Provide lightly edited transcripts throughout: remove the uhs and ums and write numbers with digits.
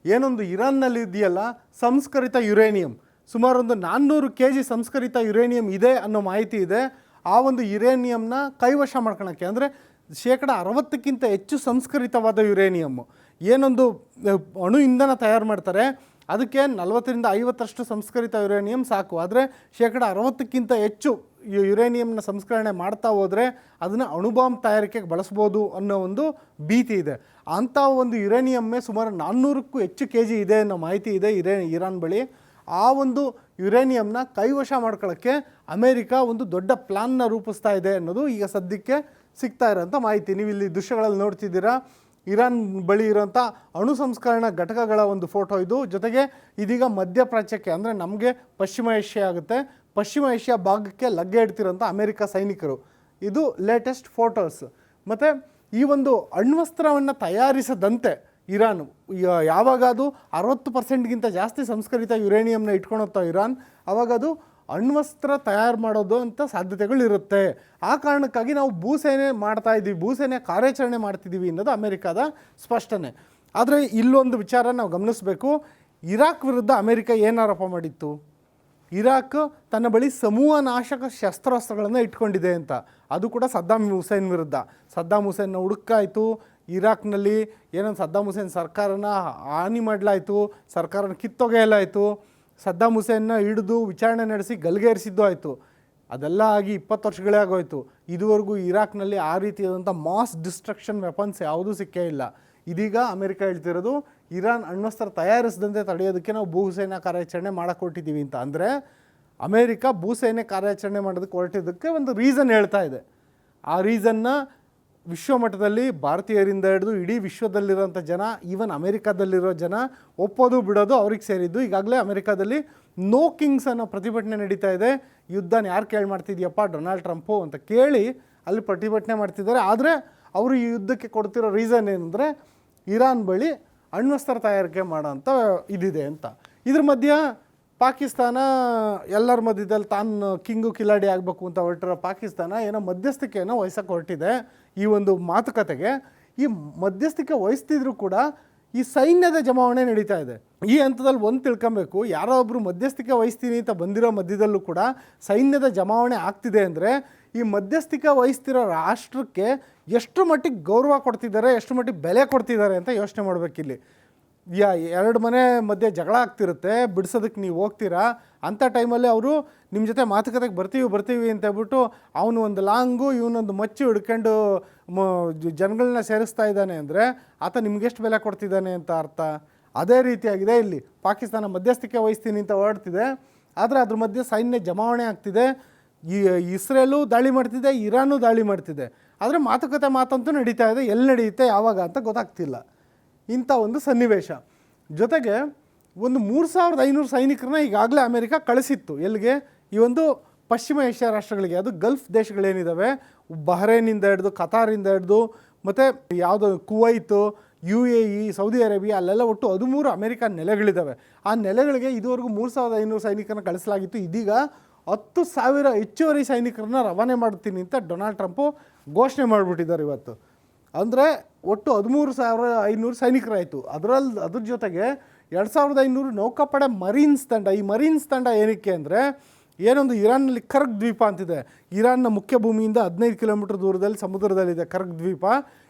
ಏನೊಂದು ಇರಾನ್ನಲ್ಲಿ ಇದೆಯಲ್ಲ ಸಂಸ್ಕರಿತ uranium, ಸುಮಾರೊಂದು 400 kg ಸಂಸ್ಕರಿತ uranium ಇದೆ ಅನ್ನೋ ಮಾಹಿತಿ ಇದೆ. ಆ ಒಂದು ಯುರೇನಿಯಂನ ಕೈವಶ ಮಾಡ್ಕೊಳಕ್ಕೆ, ಅಂದರೆ 60% ಹೆಚ್ಚು ಸಂಸ್ಕರಿತವಾದ ಯುರೇನಿಯಮ್ಮು, ಏನೊಂದು ಅಣು ಇಂಧನ ತಯಾರು ಮಾಡ್ತಾರೆ ಅದಕ್ಕೆ 40ರಿಂದ 50ರಷ್ಟು ಸಂಸ್ಕರಿತ ಯುರೇನಿಯಂ ಸಾಕು. ಆದರೆ 60% ಹೆಚ್ಚು ಯುರೇನಿಯಂನ ಸಂಸ್ಕರಣೆ ಮಾಡ್ತಾ ಹೋದರೆ ಅದನ್ನು ಅಣುಬಾಂಬ್ ತಯಾರಿಕೆಗೆ ಬಳಸ್ಬೋದು ಅನ್ನೋ ಒಂದು ಭೀತಿ ಇದೆ. ಅಂಥ ಒಂದು ಯುರೇನಿಯಮ್ಮೇ ಸುಮಾರು 400ಕ್ಕೂ ಹೆಚ್ಚು kg ಇದೆ ಅನ್ನೋ ಮಾಹಿತಿ ಇದೆ ಇರಾನ್ ಬಳಿ. ಆ ಒಂದು ಯುರೇನಿಯಂನ ಕೈವಶ ಮಾಡ್ಕೊಳ್ಳೋಕ್ಕೆ ಅಮೇರಿಕಾ ಒಂದು ದೊಡ್ಡ ಪ್ಲಾನ್ನ ರೂಪಿಸ್ತಾ ಇದೆ ಅನ್ನೋದು ಈಗ ಸದ್ಯಕ್ಕೆ ಸಿಗ್ತಾ ಇರೋಂಥ ಮಾಹಿತಿ. ನೀವು ಇಲ್ಲಿ ದೃಶ್ಯಗಳಲ್ಲಿ ನೋಡ್ತಿದ್ದೀರಾ, ಇರಾನ್ ಬಳಿ ಇರೋಂಥ ಅಣು ಸಂಸ್ಕರಣಾ ಘಟಕಗಳ ಒಂದು ಫೋಟೋ ಇದು. ಜೊತೆಗೆ ಇದೀಗ ಮಧ್ಯಪ್ರಾಚ್ಯಕ್ಕೆ, ಅಂದರೆ ನಮಗೆ ಪಶ್ಚಿಮ ಏಷ್ಯಾ ಆಗುತ್ತೆ, ಪಶ್ಚಿಮ ಏಷ್ಯಾ ಭಾಗಕ್ಕೆ ಲಗ್ಗೆ ಇಡ್ತಿರೋಂಥ ಅಮೇರಿಕಾ ಸೈನಿಕರು. ಇದು ಲೇಟೆಸ್ಟ್ ಫೋಟೋಸ್. ಮತ್ತು ಈ ಒಂದು ಅಣ್ವಸ್ತ್ರವನ್ನು ತಯಾರಿಸದಂತೆ ಇರಾನ್ ಯಾವಾಗ ಅದು 60%ಗಿಂತ ಜಾಸ್ತಿ ಸಂಸ್ಕರಿತ ಯುರೇನಿಯಂನ ಇಟ್ಕೊಳುತ್ತೋ ಇರಾನ್, ಆವಾಗ ಅದು ಅಣ್ವಸ್ತ್ರ ತಯಾರು ಮಾಡೋದು ಅಂತ ಸಾಧ್ಯತೆಗಳಿರುತ್ತೆ. ಆ ಕಾರಣಕ್ಕಾಗಿ ನಾವು ಭೂಸೇನೆ ಮಾಡ್ತಾ ಇದ್ದೀವಿ, ಭೂಸೇನೆ ಕಾರ್ಯಾಚರಣೆ ಮಾಡ್ತಿದ್ದೀವಿ ಅನ್ನೋದು ಅಮೇರಿಕಾದ ಸ್ಪಷ್ಟನೆ. ಆದರೆ ಇಲ್ಲೊಂದು ವಿಚಾರ ನಾವು ಗಮನಿಸಬೇಕು. ಇರಾಕ್ ವಿರುದ್ಧ ಅಮೇರಿಕ ಏನು ಆರೋಪ ಮಾಡಿತ್ತು? ಇರಾಕ್ ತನ್ನ ಬಳಿ ಸಮೂಹ ನಾಶಕ ಶಸ್ತ್ರಾಸ್ತ್ರಗಳನ್ನು ಇಟ್ಕೊಂಡಿದೆ ಅಂತ. ಅದು ಕೂಡ ಸದ್ದಾಮ್ ಹುಸೇನ್ ವಿರುದ್ಧ. ಸದ್ದಾಮ್ ಹುಸೇನ್ನ ಹುಡುಕಾಯಿತು, ಇರಾಕ್ನಲ್ಲಿ ಏನೊಂದು ಸದ್ದಾಮ್ ಹುಸೇನ್ ಸರ್ಕಾರನ ಹಾನಿ ಮಾಡಲಾಯಿತು, ಸರ್ಕಾರನ ಕಿತ್ತೊಗೆಯಲಾಯಿತು, ಸದ್ದಾಮ್ ಹುಸೇನ್ನ ಹಿಡಿದು ವಿಚಾರಣೆ ನಡೆಸಿ ಗಲ್ಗೇರಿಸಿದ್ದು ಆಯಿತು. ಅದೆಲ್ಲ ಆಗಿ 20 ವರ್ಷಗಳೇ ಆಗೋಯ್ತು. ಇದುವರೆಗೂ ಇರಾಕ್ನಲ್ಲಿ ಆ ರೀತಿಯಾದಂಥ ಮಾಸ್ ಡಿಸ್ಟ್ರಕ್ಷನ್ ವೆಪನ್ಸ್ ಯಾವುದೂ ಸಿಕ್ಕೇ ಇಲ್ಲ. ಇದೀಗ ಅಮೇರಿಕ ಹೇಳ್ತಿರೋದು ಇರಾನ್ ಅಣ್ವಸ್ತ್ರ ತಯಾರಿಸದಂತೆ ತಡೆಯೋದಕ್ಕೆ ನಾವು ಭೂಸೇನಾ ಕಾರ್ಯಾಚರಣೆ ಮಾಡೋಕ್ಕೆ ಹೊರಟಿದ್ದೀವಿ ಅಂತ. ಅಂದರೆ ಅಮೇರಿಕ ಭೂಸೇನೆ ಕಾರ್ಯಾಚರಣೆ ಮಾಡೋದಕ್ಕೆ ಹೊರಟಿದ್ದಕ್ಕೆ ಒಂದು ರೀಸನ್ ಹೇಳ್ತಾ ಇದೆ. ಆ ರೀಸನ್ನ ವಿಶ್ವಮಟ್ಟದಲ್ಲಿ ಭಾರತೀಯರಿಂದ ಹಿಡಿದು ಇಡೀ ವಿಶ್ವದಲ್ಲಿರೋಂಥ ಜನ, ಈವನ್ ಅಮೇರಿಕಾದಲ್ಲಿರೋ ಜನ ಒಪ್ಪೋದು ಬಿಡೋದು ಅವ್ರಿಗೆ ಸೇರಿದ್ದು. ಈಗಾಗಲೇ ಅಮೇರಿಕಾದಲ್ಲಿ ನೋ ಕಿಂಗ್ಸ್ ಅನ್ನೋ ಪ್ರತಿಭಟನೆ ನಡೀತಾ ಇದೆ. ಯುದ್ಧನ ಯಾರು ಕೇಳಿ ಮಾಡ್ತಿದ್ಯಪ್ಪ ಡೊನಾಲ್ಡ್ ಟ್ರಂಪು ಅಂತ ಕೇಳಿ ಅಲ್ಲಿ ಪ್ರತಿಭಟನೆ ಮಾಡ್ತಿದ್ದಾರೆ. ಆದರೆ ಅವರು ಈ ಯುದ್ಧಕ್ಕೆ ಕೊಡ್ತಿರೋ ರೀಸನ್ ಏನಂದರೆ ಇರಾನ್ ಬಳಿ ಅಣ್ವಸ್ತ್ರ ತಯಾರಿಕೆ ಮಾಡೋಂಥ ಇದಿದೆ ಅಂತ. ಇದ್ರ ಮಧ್ಯ ಪಾಕಿಸ್ತಾನ ಎಲ್ಲರ ಮಧ್ಯದಲ್ಲಿ ತಾನು ಕಿಂಗು ಕಿಲಾಡಿ ಆಗಬೇಕು ಅಂತ ಹೊರಟಿರೋ ಪಾಕಿಸ್ತಾನ ಏನೋ ಮಧ್ಯಸ್ಥಿಕೆಯನ್ನು ವಹಿಸೋಕ್ಕೆ ಹೊರಟಿದೆ ಈ ಒಂದು ಮಾತುಕತೆಗೆ. ಈ ಮಧ್ಯಸ್ಥಿಕೆ ವಹಿಸ್ತಿದ್ರು ಕೂಡ ಈ ಸೈನ್ಯದ ಜಮಾವಣೆ ನಡೀತಾ ಇದೆ. ಈ ಹಂತದಲ್ಲಿ ಒಂದು ತಿಳ್ಕೊಬೇಕು, ಯಾರೋ ಒಬ್ಬರು ಮಧ್ಯಸ್ಥಿಕೆ ವಹಿಸ್ತೀನಿ ಅಂತ ಬಂದಿರೋ ಮಧ್ಯದಲ್ಲೂ ಕೂಡ ಸೈನ್ಯದ ಜಮಾವಣೆ ಆಗ್ತಿದೆ ಅಂದರೆ ಈ ಮಧ್ಯಸ್ಥಿಕೆ ವಹಿಸ್ತಿರೋ ರಾಷ್ಟ್ರಕ್ಕೆ ಎಷ್ಟು ಮಟ್ಟಿಗೆ ಗೌರವ ಕೊಡ್ತಿದ್ದಾರೆ, ಎಷ್ಟು ಮಟ್ಟಿಗೆ ಬೆಲೆ ಕೊಡ್ತಿದ್ದಾರೆ ಅಂತ ಯೋಚನೆ ಮಾಡಬೇಕಿಲ್ಲಿ. ಎರಡು ಮನೆ ಮಧ್ಯೆ ಜಗಳ ಆಗ್ತಿರುತ್ತೆ, ಬಿಡಿಸೋದಕ್ಕೆ ನೀವು ಹೋಗ್ತೀರಾ, ಅಂಥ ಟೈಮಲ್ಲಿ ಅವರು ನಿಮ್ಮ ಜೊತೆ ಮಾತುಕತೆಗೆ ಬರ್ತೀವಿ ಅಂತ ಹೇಳ್ಬಿಟ್ಟು ಅವನು ಒಂದು ಲಾಂಗು ಇವನೊಂದು ಮಚ್ಚು ಹಿಡ್ಕೊಂಡು ಜನಗಳನ್ನ ಸೇರಿಸ್ತಾ ಇದ್ದಾನೆ ಅಂದರೆ ಆತ ನಿಮಗೆಷ್ಟು ಬೆಲೆ ಕೊಡ್ತಿದ್ದಾನೆ ಅಂತ ಅರ್ಥ. ಅದೇ ರೀತಿಯಾಗಿದೆ ಇಲ್ಲಿ. ಪಾಕಿಸ್ತಾನ ಮಧ್ಯಸ್ಥಿಕೆ ವಹಿಸ್ತೀನಿ ಅಂತ ಹೊರಡ್ತಿದೆ, ಆದರೆ ಅದ್ರ ಮಧ್ಯೆ ಸೈನ್ಯ ಜಮಾವಣೆ ಆಗ್ತಿದೆ. ಇಸ್ರೇಲು ದಾಳಿ ಮಾಡ್ತಿದೆ, ಇರಾನು ದಾಳಿ ಮಾಡ್ತಿದೆ. ಆದರೆ ಮಾತಂತೂ ನಡೀತಾ ಇದೆ. ಎಲ್ಲಿ ನಡೆಯುತ್ತೆ ಯಾವಾಗ ಅಂತ ಗೊತ್ತಾಗ್ತಿಲ್ಲ. ಇಂಥ ಒಂದು ಸನ್ನಿವೇಶ. ಜೊತೆಗೆ ಒಂದು 3500 ಸೈನಿಕರನ್ನ ಈಗಾಗಲೇ ಅಮೇರಿಕ ಕಳಿಸಿತ್ತು. ಎಲ್ಲಿಗೆ? ಈ ಒಂದು ಪಶ್ಚಿಮ ಏಷ್ಯಾ ರಾಷ್ಟ್ರಗಳಿಗೆ, ಅದು ಗಲ್ಫ್ ದೇಶಗಳೇನಿದ್ದಾವೆ, ಬಹ್ರೇನಿಂದ ಹಿಡಿದು ಕತಾರಿಂದ ಹಿಡಿದು ಮತ್ತು ಯಾವುದೋ ಕುವೈತು, UAE, ಸೌದಿ ಅರೇಬಿಯಾ, ಅಲ್ಲೆಲ್ಲ ಒಟ್ಟು 13 ಅಮೇರಿಕ ನೆಲೆಗಳಿದ್ದಾವೆ. ಆ ನೆಲೆಗಳಿಗೆ ಇದುವರೆಗೂ 3500 ಸೈನಿಕರನ್ನ ಕಳಿಸಲಾಗಿತ್ತು. ಇದೀಗ 10,000 ಹೆಚ್ಚುವರಿ ಸೈನಿಕರನ್ನ ರವಾನೆ ಮಾಡ್ತೀನಿ ಅಂತ ಡೊನಾಲ್ಡ್ ಟ್ರಂಪು ಘೋಷಣೆ ಮಾಡಿಬಿಟ್ಟಿದ್ದಾರೆ ಇವತ್ತು. ಅಂದರೆ ಒಟ್ಟು 13,500 ಸೈನಿಕರಾಯಿತು. ಅದ್ರ ಜೊತೆಗೆ 2,500 ನೌಕಾಪಡೆ ಮರೀನ್ಸ್ ತಂಡ. ಈ ಮರೀನ್ಸ್ ತಂಡ ಏನಕ್ಕೆ ಅಂದರೆ, ಏನೊಂದು ಇರಾನ್ನಲ್ಲಿ ಕರ್ಗ್ ದ್ವೀಪ ಅಂತಿದೆ. ಇರಾನ್ನ ಮುಖ್ಯ ಭೂಮಿಯಿಂದ 15 ಕಿಲೋಮೀಟರ್ ದೂರದಲ್ಲಿ ಸಮುದ್ರದಲ್ಲಿದೆ ಕರ್ಗ್ ದ್ವೀಪ.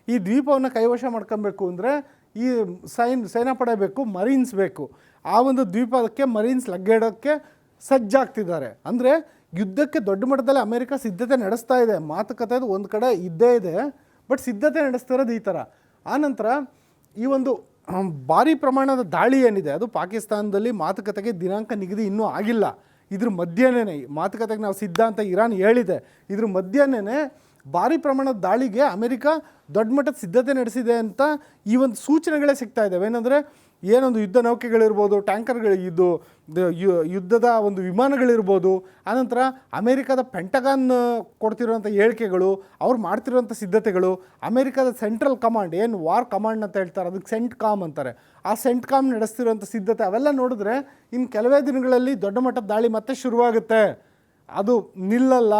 ಈ ದ್ವೀಪವನ್ನು ಕೈವಶ ಮಾಡ್ಕೊಬೇಕು ಅಂದರೆ ಈ ಸೇನಾಪಡೆ ಬೇಕು, ಮರೀನ್ಸ್ ಬೇಕು. ಆ ಒಂದು ದ್ವೀಪಕ್ಕೆ ಮರೀನ್ಸ್ ಲಗ್ಗೆಡೋಕ್ಕೆ ಸಜ್ಜಾಗ್ತಿದ್ದಾರೆ. ಅಂದರೆ ಯುದ್ಧಕ್ಕೆ ದೊಡ್ಡ ಮಟ್ಟದಲ್ಲಿ ಅಮೇರಿಕ ಸಿದ್ಧತೆ ನಡೆಸ್ತಾ ಇದೆ. ಮಾತುಕತೆ ಒಂದು ಕಡೆ ಇದ್ದೇ ಇದೆ, ಬಟ್ ಸಿದ್ಧತೆ ನಡೆಸ್ತಿರೋದು ಈ ಥರ. ಆನಂತರ ಈ ಒಂದು ಭಾರಿ ಪ್ರಮಾಣದ ದಾಳಿ ಏನಿದೆ, ಅದು ಪಾಕಿಸ್ತಾನದಲ್ಲಿ ಮಾತುಕತೆಗೆ ದಿನಾಂಕ ನಿಗದಿ ಇನ್ನೂ ಆಗಿಲ್ಲ. ಇದ್ರ ಮಧ್ಯನೇ ಮಾತುಕತೆಗೆ ನಾವು ಸಿದ್ಧ ಅಂತ ಇರಾನ್ ಹೇಳಿದೆ. ಇದ್ರ ಮಧ್ಯನೇ ಭಾರಿ ಪ್ರಮಾಣದ ದಾಳಿಗೆ ಅಮೇರಿಕ ದೊಡ್ಡ ಮಟ್ಟದ ಸಿದ್ಧತೆ ನಡೆಸಿದೆ ಅಂತ ಈ ಒಂದು ಸೂಚನೆಗಳೇ ಸಿಗ್ತಾ ಇದ್ದಾವೆ. ಏನಂದರೆ ಏನೊಂದು ಯುದ್ಧ ನೌಕೆಗಳಿರ್ಬೋದು, ಟ್ಯಾಂಕರ್ಗಳು, ಯುದ್ಧದ ಒಂದು ವಿಮಾನಗಳಿರ್ಬೋದು, ಆನಂತರ ಅಮೇರಿಕಾದ ಪೆಂಟಗಾನ್ ಕೊಡ್ತಿರೋಂಥ ಹೇಳಿಕೆಗಳು, ಅವ್ರು ಮಾಡ್ತಿರೋಂಥ ಸಿದ್ಧತೆಗಳು, ಅಮೇರಿಕಾದ ಸೆಂಟ್ರಲ್ ಕಮಾಂಡ್ ಏನು ವಾರ್ ಕಮಾಂಡ್ ಅಂತ ಹೇಳ್ತಾರೆ, ಅದಕ್ಕೆ ಸೆಂಟ್ ಕಾಮ್ ಅಂತಾರೆ, ಆ ಸೆಂಟ್ ಕಾಮ್ ನಡೆಸ್ತಿರೋಂಥ ಸಿದ್ಧತೆ ಅವೆಲ್ಲ ನೋಡಿದ್ರೆ ಇನ್ನು ಕೆಲವೇ ದಿನಗಳಲ್ಲಿ ದೊಡ್ಡ ಮಟ್ಟದ ದಾಳಿ ಮತ್ತೆ ಶುರುವಾಗುತ್ತೆ. ಅದು ನಿಲ್ಲಲ್ಲ.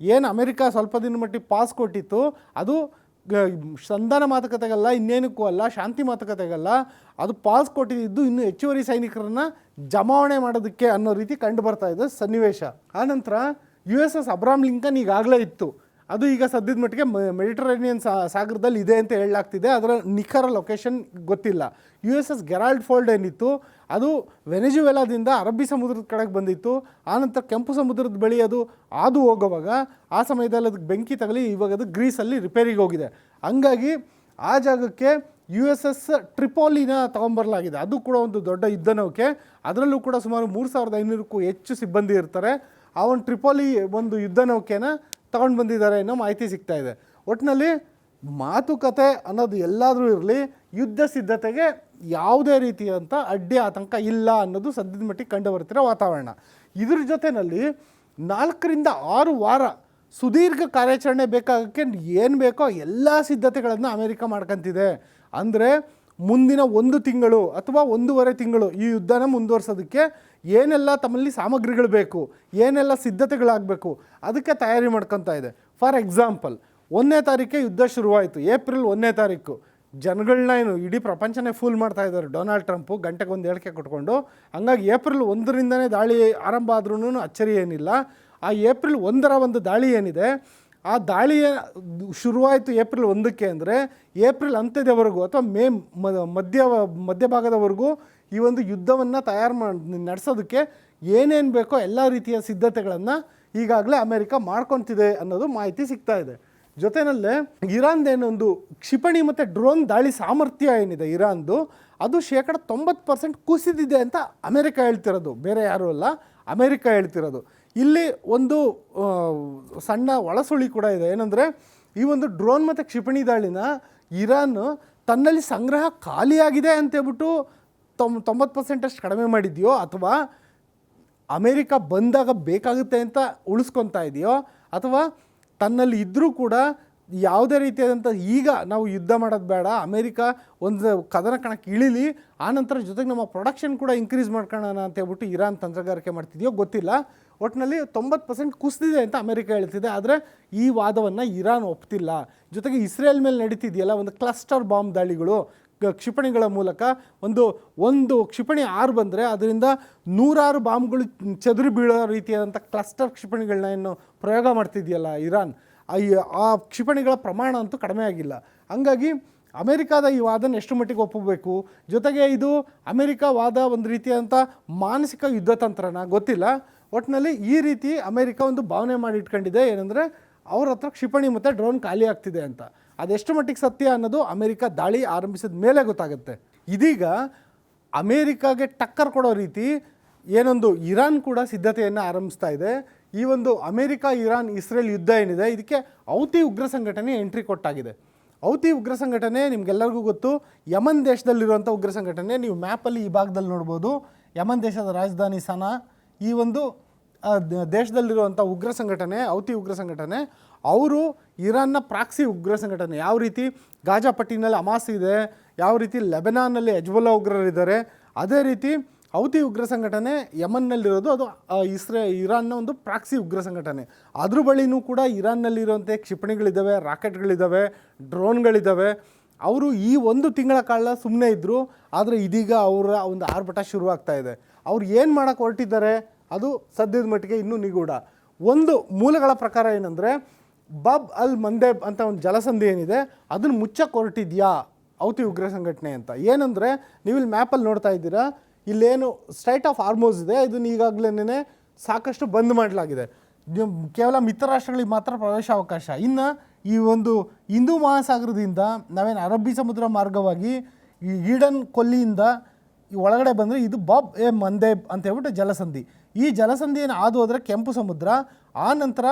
ಏನು ಅಮೇರಿಕ ಸ್ವಲ್ಪ ದಿನ ಮಟ್ಟಿಗೆ ಪಾಸ್ ಕೊಟ್ಟಿತ್ತು, ಅದು ಸಂಧಾನ ಮಾತುಕತೆಗಲ್ಲ, ಇನ್ನೇನಕ್ಕೂ ಅಲ್ಲ, ಶಾಂತಿ ಮಾತುಕತೆಗಲ್ಲ, ಅದು ಪಾಸ್ ಕೊಟ್ಟಿದ್ದು ಇನ್ನೂ ಹೆಚ್ಚುವರಿ ಸೈನಿಕರನ್ನು ಜಮಾವಣೆ ಮಾಡೋದಕ್ಕೆ ಅನ್ನೋ ರೀತಿ ಕಂಡು ಬರ್ತಾ ಇದೆ ಸನ್ನಿವೇಶ. ಆನಂತರ USS ಅಬ್ರಾಮ್ ಲಿಂಕನ್ ಈಗಾಗಲೇ ಇತ್ತು, ಅದು ಈಗ ಸದ್ಯದ ಮಟ್ಟಿಗೆ ಮೆಡಿಟರೇನಿಯನ್ ಸಾಗರದಲ್ಲಿ ಇದೆ ಅಂತ ಹೇಳಲಾಗ್ತಿದೆ. ಅದರ ನಿಖರ ಲೊಕೇಶನ್ ಗೊತ್ತಿಲ್ಲ. USS ಗೆರಾಲ್ಡ್ ಫೋಲ್ಡ್ ಏನಿತ್ತು ಅದು ವೆನೆಜುವೆಲಾದಿಂದ ಅರಬ್ಬಿ ಸಮುದ್ರದ ಕಡೆಗೆ ಬಂದಿತ್ತು. ಆನಂತರ ಕೆಂಪು ಸಮುದ್ರದ ಬಳಿ ಅದು ಹಾದು ಹೋಗುವಾಗ ಆ ಸಮಯದಲ್ಲಿ ಅದಕ್ಕೆ ಬೆಂಕಿ ತಗಲಿ ಇವಾಗ ಅದು ಗ್ರೀಸಲ್ಲಿ ರಿಪೇರಿಗೆ ಹೋಗಿದೆ. ಹಂಗಾಗಿ ಆ ಜಾಗಕ್ಕೆ USS ಟ್ರಿಪೋಲಿನ ತೊಗೊಂಬರಲಾಗಿದೆ. ಅದು ಕೂಡ ಒಂದು ದೊಡ್ಡ ಯುದ್ಧ ನೌಕೆ. ಅದರಲ್ಲೂ ಕೂಡ ಸುಮಾರು 3500ಕ್ಕೂ ಹೆಚ್ಚು ಸಿಬ್ಬಂದಿ ಇರ್ತಾರೆ. ಆ ಒಂದು ಟ್ರಿಪೋಲಿ ಒಂದು ಯುದ್ಧ ನೌಕೆನ ತಗೊಂಡು ಬಂದಿದ್ದಾರೆ ಅನ್ನೋ ಮಾಹಿತಿ ಸಿಗ್ತಾ ಇದೆ. ಒಟ್ಟಿನಲ್ಲಿ ಮಾತುಕತೆ ಅನ್ನೋದು ಎಲ್ಲಾದರೂ ಇರಲಿ, ಯುದ್ಧ ಸಿದ್ಧತೆಗೆ ಯಾವುದೇ ರೀತಿಯಂಥ ಅಡ್ಡಿ ಆತಂಕ ಇಲ್ಲ ಅನ್ನೋದು ಸದ್ಯದ ಮಟ್ಟಿಗೆ ಕಂಡು ಬರ್ತಿರೋ ವಾತಾವರಣ. ಇದ್ರ ಜೊತೆಯಲ್ಲಿ 4 ರಿಂದ 6 ವಾರ ಸುದೀರ್ಘ ಕಾರ್ಯಾಚರಣೆ ಬೇಕಾಗಕ್ಕೆ ಏನು ಬೇಕೋ ಎಲ್ಲ ಸಿದ್ಧತೆಗಳನ್ನು ಅಮೆರಿಕ ಮಾಡ್ಕೊತಿದೆ. ಅಂದರೆ ಮುಂದಿನ 1 ತಿಂಗಳು ಅಥವಾ 1.5 ತಿಂಗಳು ಈ ಯುದ್ಧನ ಮುಂದುವರ್ಸೋದಕ್ಕೆ ಏನೆಲ್ಲ ತಮ್ಮಲ್ಲಿ ಸಾಮಗ್ರಿಗಳು ಬೇಕು, ಏನೆಲ್ಲ ಸಿದ್ಧತೆಗಳಾಗಬೇಕು ಅದಕ್ಕೆ ತಯಾರಿ ಮಾಡ್ಕೊತಾ ಇದೆ. ಫಾರ್ ಎಕ್ಸಾಂಪಲ್ 1ನೇ ತಾರೀಕೆ ಯುದ್ಧ ಶುರುವಾಯಿತು, ಏಪ್ರಿಲ್ 1ನೇ ತಾರೀಕು. ಜನಗಳನ್ನ ಏನು ಇಡೀ ಪ್ರಪಂಚನೇ ಫೂಲ್ ಮಾಡ್ತಾ ಇದ್ದಾರೆ ಡೊನಾಲ್ಡ್ ಟ್ರಂಪು ಗಂಟೆಗೆ ಒಂದು ಹೇಳಿಕೆ ಕೊಟ್ಕೊಂಡು. ಹಂಗಾಗಿ ಏಪ್ರಿಲ್ 1ರಿಂದನೇ ದಾಳಿ ಆರಂಭ ಆದ್ರೂ ಅಚ್ಚರಿ ಏನಿಲ್ಲ. ಆ ಏಪ್ರಿಲ್ 1ರ ಒಂದು ದಾಳಿ ಏನಿದೆ, ಆ ದಾಳಿ ಶುರುವಾಯಿತು ಏಪ್ರಿಲ್ 1ಕ್ಕೆ ಅಂದರೆ ಏಪ್ರಿಲ್ ಅಂತ್ಯದವರೆಗೂ ಅಥವಾ ಮೇ ಮಧ್ಯಭಾಗದವರೆಗೂ ಈ ಒಂದು ಯುದ್ಧವನ್ನು ನಡೆಸೋದಕ್ಕೆ ಏನೇನು ಬೇಕೋ ಎಲ್ಲ ರೀತಿಯ ಸಿದ್ಧತೆಗಳನ್ನು ಈಗಾಗಲೇ ಅಮೆರಿಕ ಮಾಡ್ಕೊತಿದೆ ಅನ್ನೋದು ಮಾಹಿತಿ ಸಿಗ್ತಾ ಇದೆ. ಜೊತೆಯಲ್ಲೇ ಇರಾನ್ದೇನೊಂದು ಕ್ಷಿಪಣಿ ಮತ್ತು ಡ್ರೋನ್ ದಾಳಿ ಸಾಮರ್ಥ್ಯ ಏನಿದೆ ಇರಾನ್ದು, ಅದು 90% ಕುಸಿದಿದೆ ಅಂತ ಅಮೆರಿಕ ಹೇಳ್ತಿರೋದು, ಬೇರೆ ಯಾರೂ ಅಲ್ಲ, ಅಮೆರಿಕ ಹೇಳ್ತಿರೋದು. ಇಲ್ಲಿ ಒಂದು ಸಣ್ಣ ಒಳಸುಳಿ ಕೂಡ ಇದೆ. ಏನಂದರೆ ಈ ಒಂದು ಡ್ರೋನ್ ಮತ್ತು ಕ್ಷಿಪಣಿ ದಾಳಿನ ಇರಾನ್ ತನ್ನಲ್ಲಿ ಸಂಗ್ರಹ ಖಾಲಿಯಾಗಿದೆ ಅಂತೇಳ್ಬಿಟ್ಟು 90% ಅಷ್ಟು ಕಡಿಮೆ ಮಾಡಿದೆಯೋ ಅಥವಾ ಅಮೇರಿಕ ಬಂದಾಗ ಬೇಕಾಗುತ್ತೆ ಅಂತ ಉಳಿಸ್ಕೊತಾ ಇದೆಯೋ ಅಥವಾ ತನ್ನಲ್ಲಿ ಇದ್ದರೂ ಕೂಡ ಯಾವುದೇ ರೀತಿಯಾದಂಥ ಈಗ ನಾವು ಯುದ್ಧ ಮಾಡೋದು ಬೇಡ, ಅಮೇರಿಕ ಒಂದು ಕದನ ಕಣಕ್ಕೆ ಇಳಿಲಿ, ಆನಂತರ ಜೊತೆಗೆ ನಮ್ಮ ಪ್ರೊಡಕ್ಷನ್ ಕೂಡ ಇನ್ಕ್ರೀಸ್ ಮಾಡ್ಕೊಳ್ಳೋಣ ಅಂತ ಹೇಳ್ಬಿಟ್ಟು ಇರಾನ್ ತಂತ್ರಗಾರಿಕೆ ಮಾಡ್ತಿದೆಯೋ ಗೊತ್ತಿಲ್ಲ. ಒಟ್ಟಿನಲ್ಲಿ 90% ಕುಸಿದಿದೆ ಅಂತ ಅಮೆರಿಕ ಹೇಳ್ತಿದೆ. ಆದರೆ ಈ ವಾದವನ್ನು ಇರಾನ್ ಒಪ್ತಿಲ್ಲ. ಜೊತೆಗೆ ಇಸ್ರೇಲ್ ಮೇಲೆ ನಡೀತಿದೆಯಲ್ಲ ಒಂದು ಕ್ಲಸ್ಟರ್ ಬಾಂಬ್ ದಾಳಿಗಳು ಕ್ಷಿಪಣಿಗಳ ಮೂಲಕ, ಒಂದು ಕ್ಷಿಪಣಿ 6 ಬಂದರೆ ಅದರಿಂದ 100 ಬಾಂಬ್ಗಳು ಚದುರಿ ಬೀಳೋ ರೀತಿಯಾದಂಥ ಕ್ಲಸ್ಟರ್ ಕ್ಷಿಪಣಿಗಳನ್ನ ಏನು ಪ್ರಯೋಗ ಮಾಡ್ತಿದೆಯಲ್ಲ ಇರಾನ್, ಆ ಕ್ಷಿಪಣಿಗಳ ಪ್ರಮಾಣ ಅಂತೂ ಕಡಿಮೆ ಆಗಿಲ್ಲ. ಹಂಗಾಗಿ ಅಮೆರಿಕಾದ ಈ ವಾದನ ಎಷ್ಟು ಮಟ್ಟಿಗೆ ಒಪ್ಪಬೇಕು, ಜೊತೆಗೆ ಇದು ಅಮೆರಿಕ ವಾದ ಒಂದು ರೀತಿಯಾದಂಥ ಮಾನಸಿಕ ಯುದ್ಧ ತಂತ್ರನ ಗೊತ್ತಿಲ್ಲ. ಒಟ್ಟಿನಲ್ಲಿ ಈ ರೀತಿ ಅಮೆರಿಕ ಒಂದು ಭಾವನೆ ಮಾಡಿ ಇಟ್ಕೊಂಡಿದೆ, ಏನಂದರೆ ಅವ್ರ ಹತ್ರ ಕ್ಷಿಪಣಿ ಮತ್ತು ಡ್ರೋನ್ ಖಾಲಿ ಆಗ್ತಿದೆ ಅಂತ. ಅದೆಷ್ಟು ಮಟ್ಟಿಗೆ ಸತ್ಯ ಅನ್ನೋದು ಅಮೆರಿಕ ದಾಳಿ ಆರಂಭಿಸಿದ ಮೇಲೆ ಗೊತ್ತಾಗುತ್ತೆ. ಇದೀಗ ಅಮೇರಿಕಾಗೆ ಟಕ್ಕರ್ ಕೊಡೋ ರೀತಿ ಏನೊಂದು ಇರಾನ್ ಕೂಡ ಸಿದ್ಧತೆಯನ್ನು ಆರಂಭಿಸ್ತಾ ಇದೆ. ಈ ಒಂದು ಅಮೇರಿಕ ಇರಾನ್ ಇಸ್ರೇಲ್ ಯುದ್ಧ ಏನಿದೆ ಇದಕ್ಕೆ ಹೌತಿ ಉಗ್ರ ಸಂಘಟನೆ ಎಂಟ್ರಿ ಕೊಟ್ಟಾಗಿದೆ. ಹೌತಿ ಉಗ್ರ ಸಂಘಟನೆ ನಿಮಗೆಲ್ಲರಿಗೂ ಗೊತ್ತು, ಯಮನ್ ದೇಶದಲ್ಲಿರುವಂಥ ಉಗ್ರ ಸಂಘಟನೆ. ನೀವು ಮ್ಯಾಪಲ್ಲಿ ಈ ಭಾಗದಲ್ಲಿ ನೋಡ್ಬೋದು, ಯಮನ್ ದೇಶದ ರಾಜಧಾನಿ ಸನಾ, ಈ ಒಂದು ದೇಶದಲ್ಲಿರುವಂಥ ಉಗ್ರ ಸಂಘಟನೆ ಹೌತಿ ಉಗ್ರ ಸಂಘಟನೆ. ಅವರು ಇರಾನ್ನ ಪ್ರಾಕ್ಸಿ ಉಗ್ರ ಸಂಘಟನೆ. ಯಾವ ರೀತಿ ಗಾಜಾ ಪಟ್ಟಿನಲ್ಲಿ ಹಮಾಸ್ ಇದೆ, ಯಾವ ರೀತಿ ಲೆಬನಾನ್ನಲ್ಲಿ ಹೆಜ್ಬುಲ್ಲಾ ಉಗ್ರರಿದ್ದಾರೆ, ಅದೇ ರೀತಿ ಹೌತಿ ಉಗ್ರ ಸಂಘಟನೆ ಯಮನ್ನಲ್ಲಿರೋದು ಅದು ಇರಾನ್ನ ಒಂದು ಪ್ರಾಕ್ಸಿ ಉಗ್ರ ಸಂಘಟನೆ. ಅದ್ರ ಬಳಿನೂ ಕೂಡ ಇರಾನ್ನಲ್ಲಿರುವಂಥ ಕ್ಷಿಪಣಿಗಳಿದ್ದಾವೆ, ರಾಕೆಟ್ಗಳಿದ್ದಾವೆ, ಡ್ರೋನ್ಗಳಿದ್ದಾವೆ. ಅವರು ಈ 1 ತಿಂಗಳ ಕಾಲ ಸುಮ್ಮನೆ ಇದ್ದರು, ಆದರೆ ಇದೀಗ ಅವರ ಒಂದು ಆರ್ಭಟ ಶುರುವಾಗ್ತಾ ಇದೆ. ಅವ್ರು ಏನು ಮಾಡೋಕ್ಕೆ ಹೊರಟಿದ್ದಾರೆ ಅದು ಸದ್ಯದ ಮಟ್ಟಿಗೆ ಇನ್ನೂ ನಿಗೂಢ. ಒಂದು ಮೂಲಗಳ ಪ್ರಕಾರ ಏನಂದರೆ ಬಾಬ್ ಅಲ್ ಮಂದೇಬ್ ಅಂತ ಒಂದು ಜಲಸಂಧಿ ಏನಿದೆ ಅದನ್ನು ಮುಚ್ಚಕ್ಕೆ ಹೊರಟಿದ್ಯಾ ಹೌತಿ ಉಗ್ರ ಸಂಘಟನೆ ಅಂತ. ಏನಂದರೆ ನೀವಿಲ್ಲಿ ಮ್ಯಾಪಲ್ಲಿ ನೋಡ್ತಾ ಇದ್ದೀರಾ, ಇಲ್ಲೇನು ಸ್ಟ್ರೈಟ್ ಆಫ್ ಹಾರ್ಮೋಸ್ ಇದೆ, ಇದನ್ನು ಈಗಾಗಲೇ ಸಾಕಷ್ಟು ಬಂದ್ ಮಾಡಲಾಗಿದೆ. ಕೇವಲ ಮಿತ್ರ ರಾಷ್ಟ್ರಗಳಿಗೆ ಮಾತ್ರ ಪ್ರವೇಶಾವಕಾಶ. ಇನ್ನು ಈ ಒಂದು ಹಿಂದೂ ಮಹಾಸಾಗರದಿಂದ ನಾವೇನು ಅರಬ್ಬಿ ಸಮುದ್ರ ಮಾರ್ಗವಾಗಿ ಈ ಈಡನ್ ಕೊಲ್ಲಿಯಿಂದ ಈ ಒಳಗಡೆ ಬಂದರೆ ಇದು ಬಾಬ್ ಎ ಮಂದೇಬ್ ಅಂತ ಹೇಳ್ಬಿಟ್ಟು ಜಲಸಂಧಿ. ಈ ಜಲಸಂಧಿಯನ್ನು ಹಾದು ಹೋದರೆ ಕೆಂಪು ಸಮುದ್ರ, ಆ ನಂತರ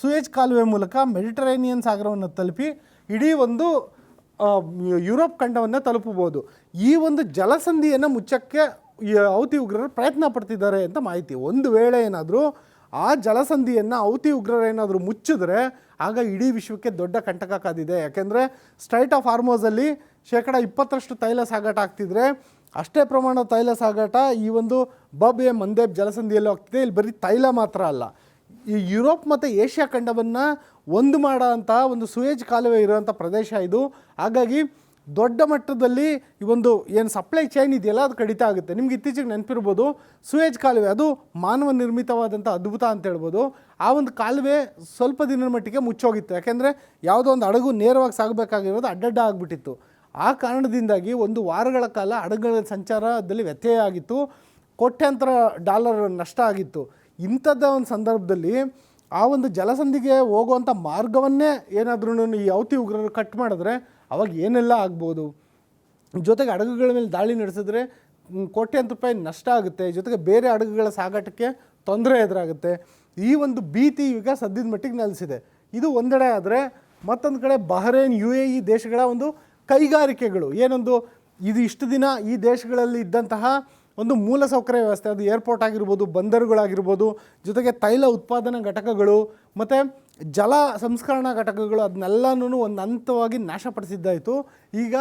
ಸುಯೇಜ್ ಕಾಲುವೆ ಮೂಲಕ ಮೆಡಿಟರೇನಿಯನ್ ಸಾಗರವನ್ನು ತಲುಪಿ ಇಡೀ ಒಂದು ಯುರೋಪ್ ಖಂಡವನ್ನು ತಲುಪಬಹುದು. ಈ ಒಂದು ಜಲಸಂಧಿಯನ್ನು ಮುಚ್ಚಕ್ಕೆ ಹೌತಿ ಉಗ್ರರು ಪ್ರಯತ್ನ ಪಡ್ತಿದ್ದಾರೆ ಅಂತ ಮಾಹಿತಿ. ಒಂದು ವೇಳೆ ಏನಾದರೂ ಆ ಜಲಸಂಧಿಯನ್ನು ಹೌತಿ ಉಗ್ರರು ಏನಾದರೂ ಮುಚ್ಚಿದ್ರೆ ಆಗ ಇಡೀ ವಿಶ್ವಕ್ಕೆ ದೊಡ್ಡ ಕಂಟಕ ಕಾದಿದೆ. ಯಾಕೆಂದರೆ ಸ್ಟ್ರೈಟ್ ಆಫ್ ಹಾರ್ಮೋಸಲ್ಲಿ 20% ತೈಲ ಸಾಗಾಟ ಆಗ್ತಿದ್ರೆ ಅಷ್ಟೇ ಪ್ರಮಾಣದ ತೈಲ ಸಾಗಾಟ ಈ ಒಂದು ಬಾಬ್ ಎ ಮಂದೇಬ್ ಜಲಸಂಧಿಯಲ್ಲಿ ಆಗ್ತಿದೆ. ಇಲ್ಲಿ ಬರೀ ತೈಲ ಮಾತ್ರ ಅಲ್ಲ, ಈ ಯುರೋಪ್ ಮತ್ತು ಏಷ್ಯಾ ಖಂಡವನ್ನು ಒಂದು ಮಾಡೋ ಅಂಥ ಒಂದು ಸೂಯೆಜ್ ಕಾಲುವೆ ಇರುವಂಥ ಪ್ರದೇಶ ಇದು. ಹಾಗಾಗಿ ದೊಡ್ಡ ಮಟ್ಟದಲ್ಲಿ ಈ ಒಂದು ಏನು ಸಪ್ಲೈ ಚೈನ್ ಇದೆಯಲ್ಲ ಅದು ಕಡಿತ ಆಗುತ್ತೆ. ನಿಮ್ಗೆ ಇತ್ತೀಚೆಗೆ ನೆನಪಿರ್ಬೋದು ಸೂಯೆಜ್ ಕಾಲುವೆ, ಅದು ಮಾನವ ನಿರ್ಮಿತವಾದಂಥ ಅದ್ಭುತ ಅಂತ ಹೇಳ್ಬೋದು. ಆ ಒಂದು ಕಾಲುವೆ ಸ್ವಲ್ಪ ದಿನದ ಮಟ್ಟಿಗೆ ಮುಚ್ಚೋಗಿತ್ತು. ಯಾಕೆಂದರೆ ಯಾವುದೋ ಒಂದು ಹಡಗು ನೇರವಾಗಿ ಸಾಗಬೇಕಾಗಿರೋದು ಅಡ್ಡಡ್ಡ ಆಗಿಬಿಟ್ಟಿತ್ತು. ಆ ಕಾರಣದಿಂದಾಗಿ ಒಂದು ವಾರಗಳ ಕಾಲ ಹಡಗುಗಳ ಸಂಚಾರದಲ್ಲಿ ವ್ಯತ್ಯಯ ಆಗಿತ್ತು, ಕೋಟ್ಯಾಂತರ ಡಾಲರ್ ನಷ್ಟ ಆಗಿತ್ತು. ಇಂಥದ್ದ ಒಂದು ಸಂದರ್ಭದಲ್ಲಿ ಆ ಒಂದು ಜಲಸಂಧಿಗೆ ಹೋಗುವಂಥ ಮಾರ್ಗವನ್ನೇ ಏನಾದ್ರೂ ಈ ಹೌತಿ ಉಗ್ರರು ಕಟ್ ಮಾಡಿದ್ರೆ ಅವಾಗ ಏನೆಲ್ಲ ಆಗ್ಬೋದು. ಜೊತೆಗೆ ಹಡಗುಗಳ ಮೇಲೆ ದಾಳಿ ನಡೆಸಿದ್ರೆ ಕೋಟ್ಯಾಂತರ ರೂಪಾಯಿ ನಷ್ಟ ಆಗುತ್ತೆ, ಜೊತೆಗೆ ಬೇರೆ ಹಡಗುಗಳ ಸಾಗಾಟಕ್ಕೆ ತೊಂದರೆ ಎದುರಾಗುತ್ತೆ. ಈ ಒಂದು ಭೀತಿ ಈಗ ಸದ್ಯದ ಮಟ್ಟಿಗೆ ನೆಲೆಸಿದೆ. ಇದು ಒಂದೆಡೆ ಆದರೆ, ಮತ್ತೊಂದು ಕಡೆ ಬಹರೇನ್, UAE ದೇಶಗಳ ಒಂದು ಕೈಗಾರಿಕೆಗಳು ಏನೊಂದು ಇದು ಇಷ್ಟು ದಿನ ಈ ದೇಶಗಳಲ್ಲಿ ಇದ್ದಂತಹ ಒಂದು ಮೂಲಸೌಕರ್ಯ ವ್ಯವಸ್ಥೆ, ಅದು ಏರ್ಪೋರ್ಟ್ ಆಗಿರ್ಬೋದು, ಬಂದರುಗಳಾಗಿರ್ಬೋದು, ಜೊತೆಗೆ ತೈಲ ಉತ್ಪಾದನಾ ಘಟಕಗಳು ಮತ್ತು ಜಲ ಸಂಸ್ಕರಣಾ ಘಟಕಗಳು, ಅದನ್ನೆಲ್ಲನೂ ಒಂದು ಹಂತವಾಗಿ ನಾಶಪಡಿಸಿದ್ದಾಯಿತು. ಈಗ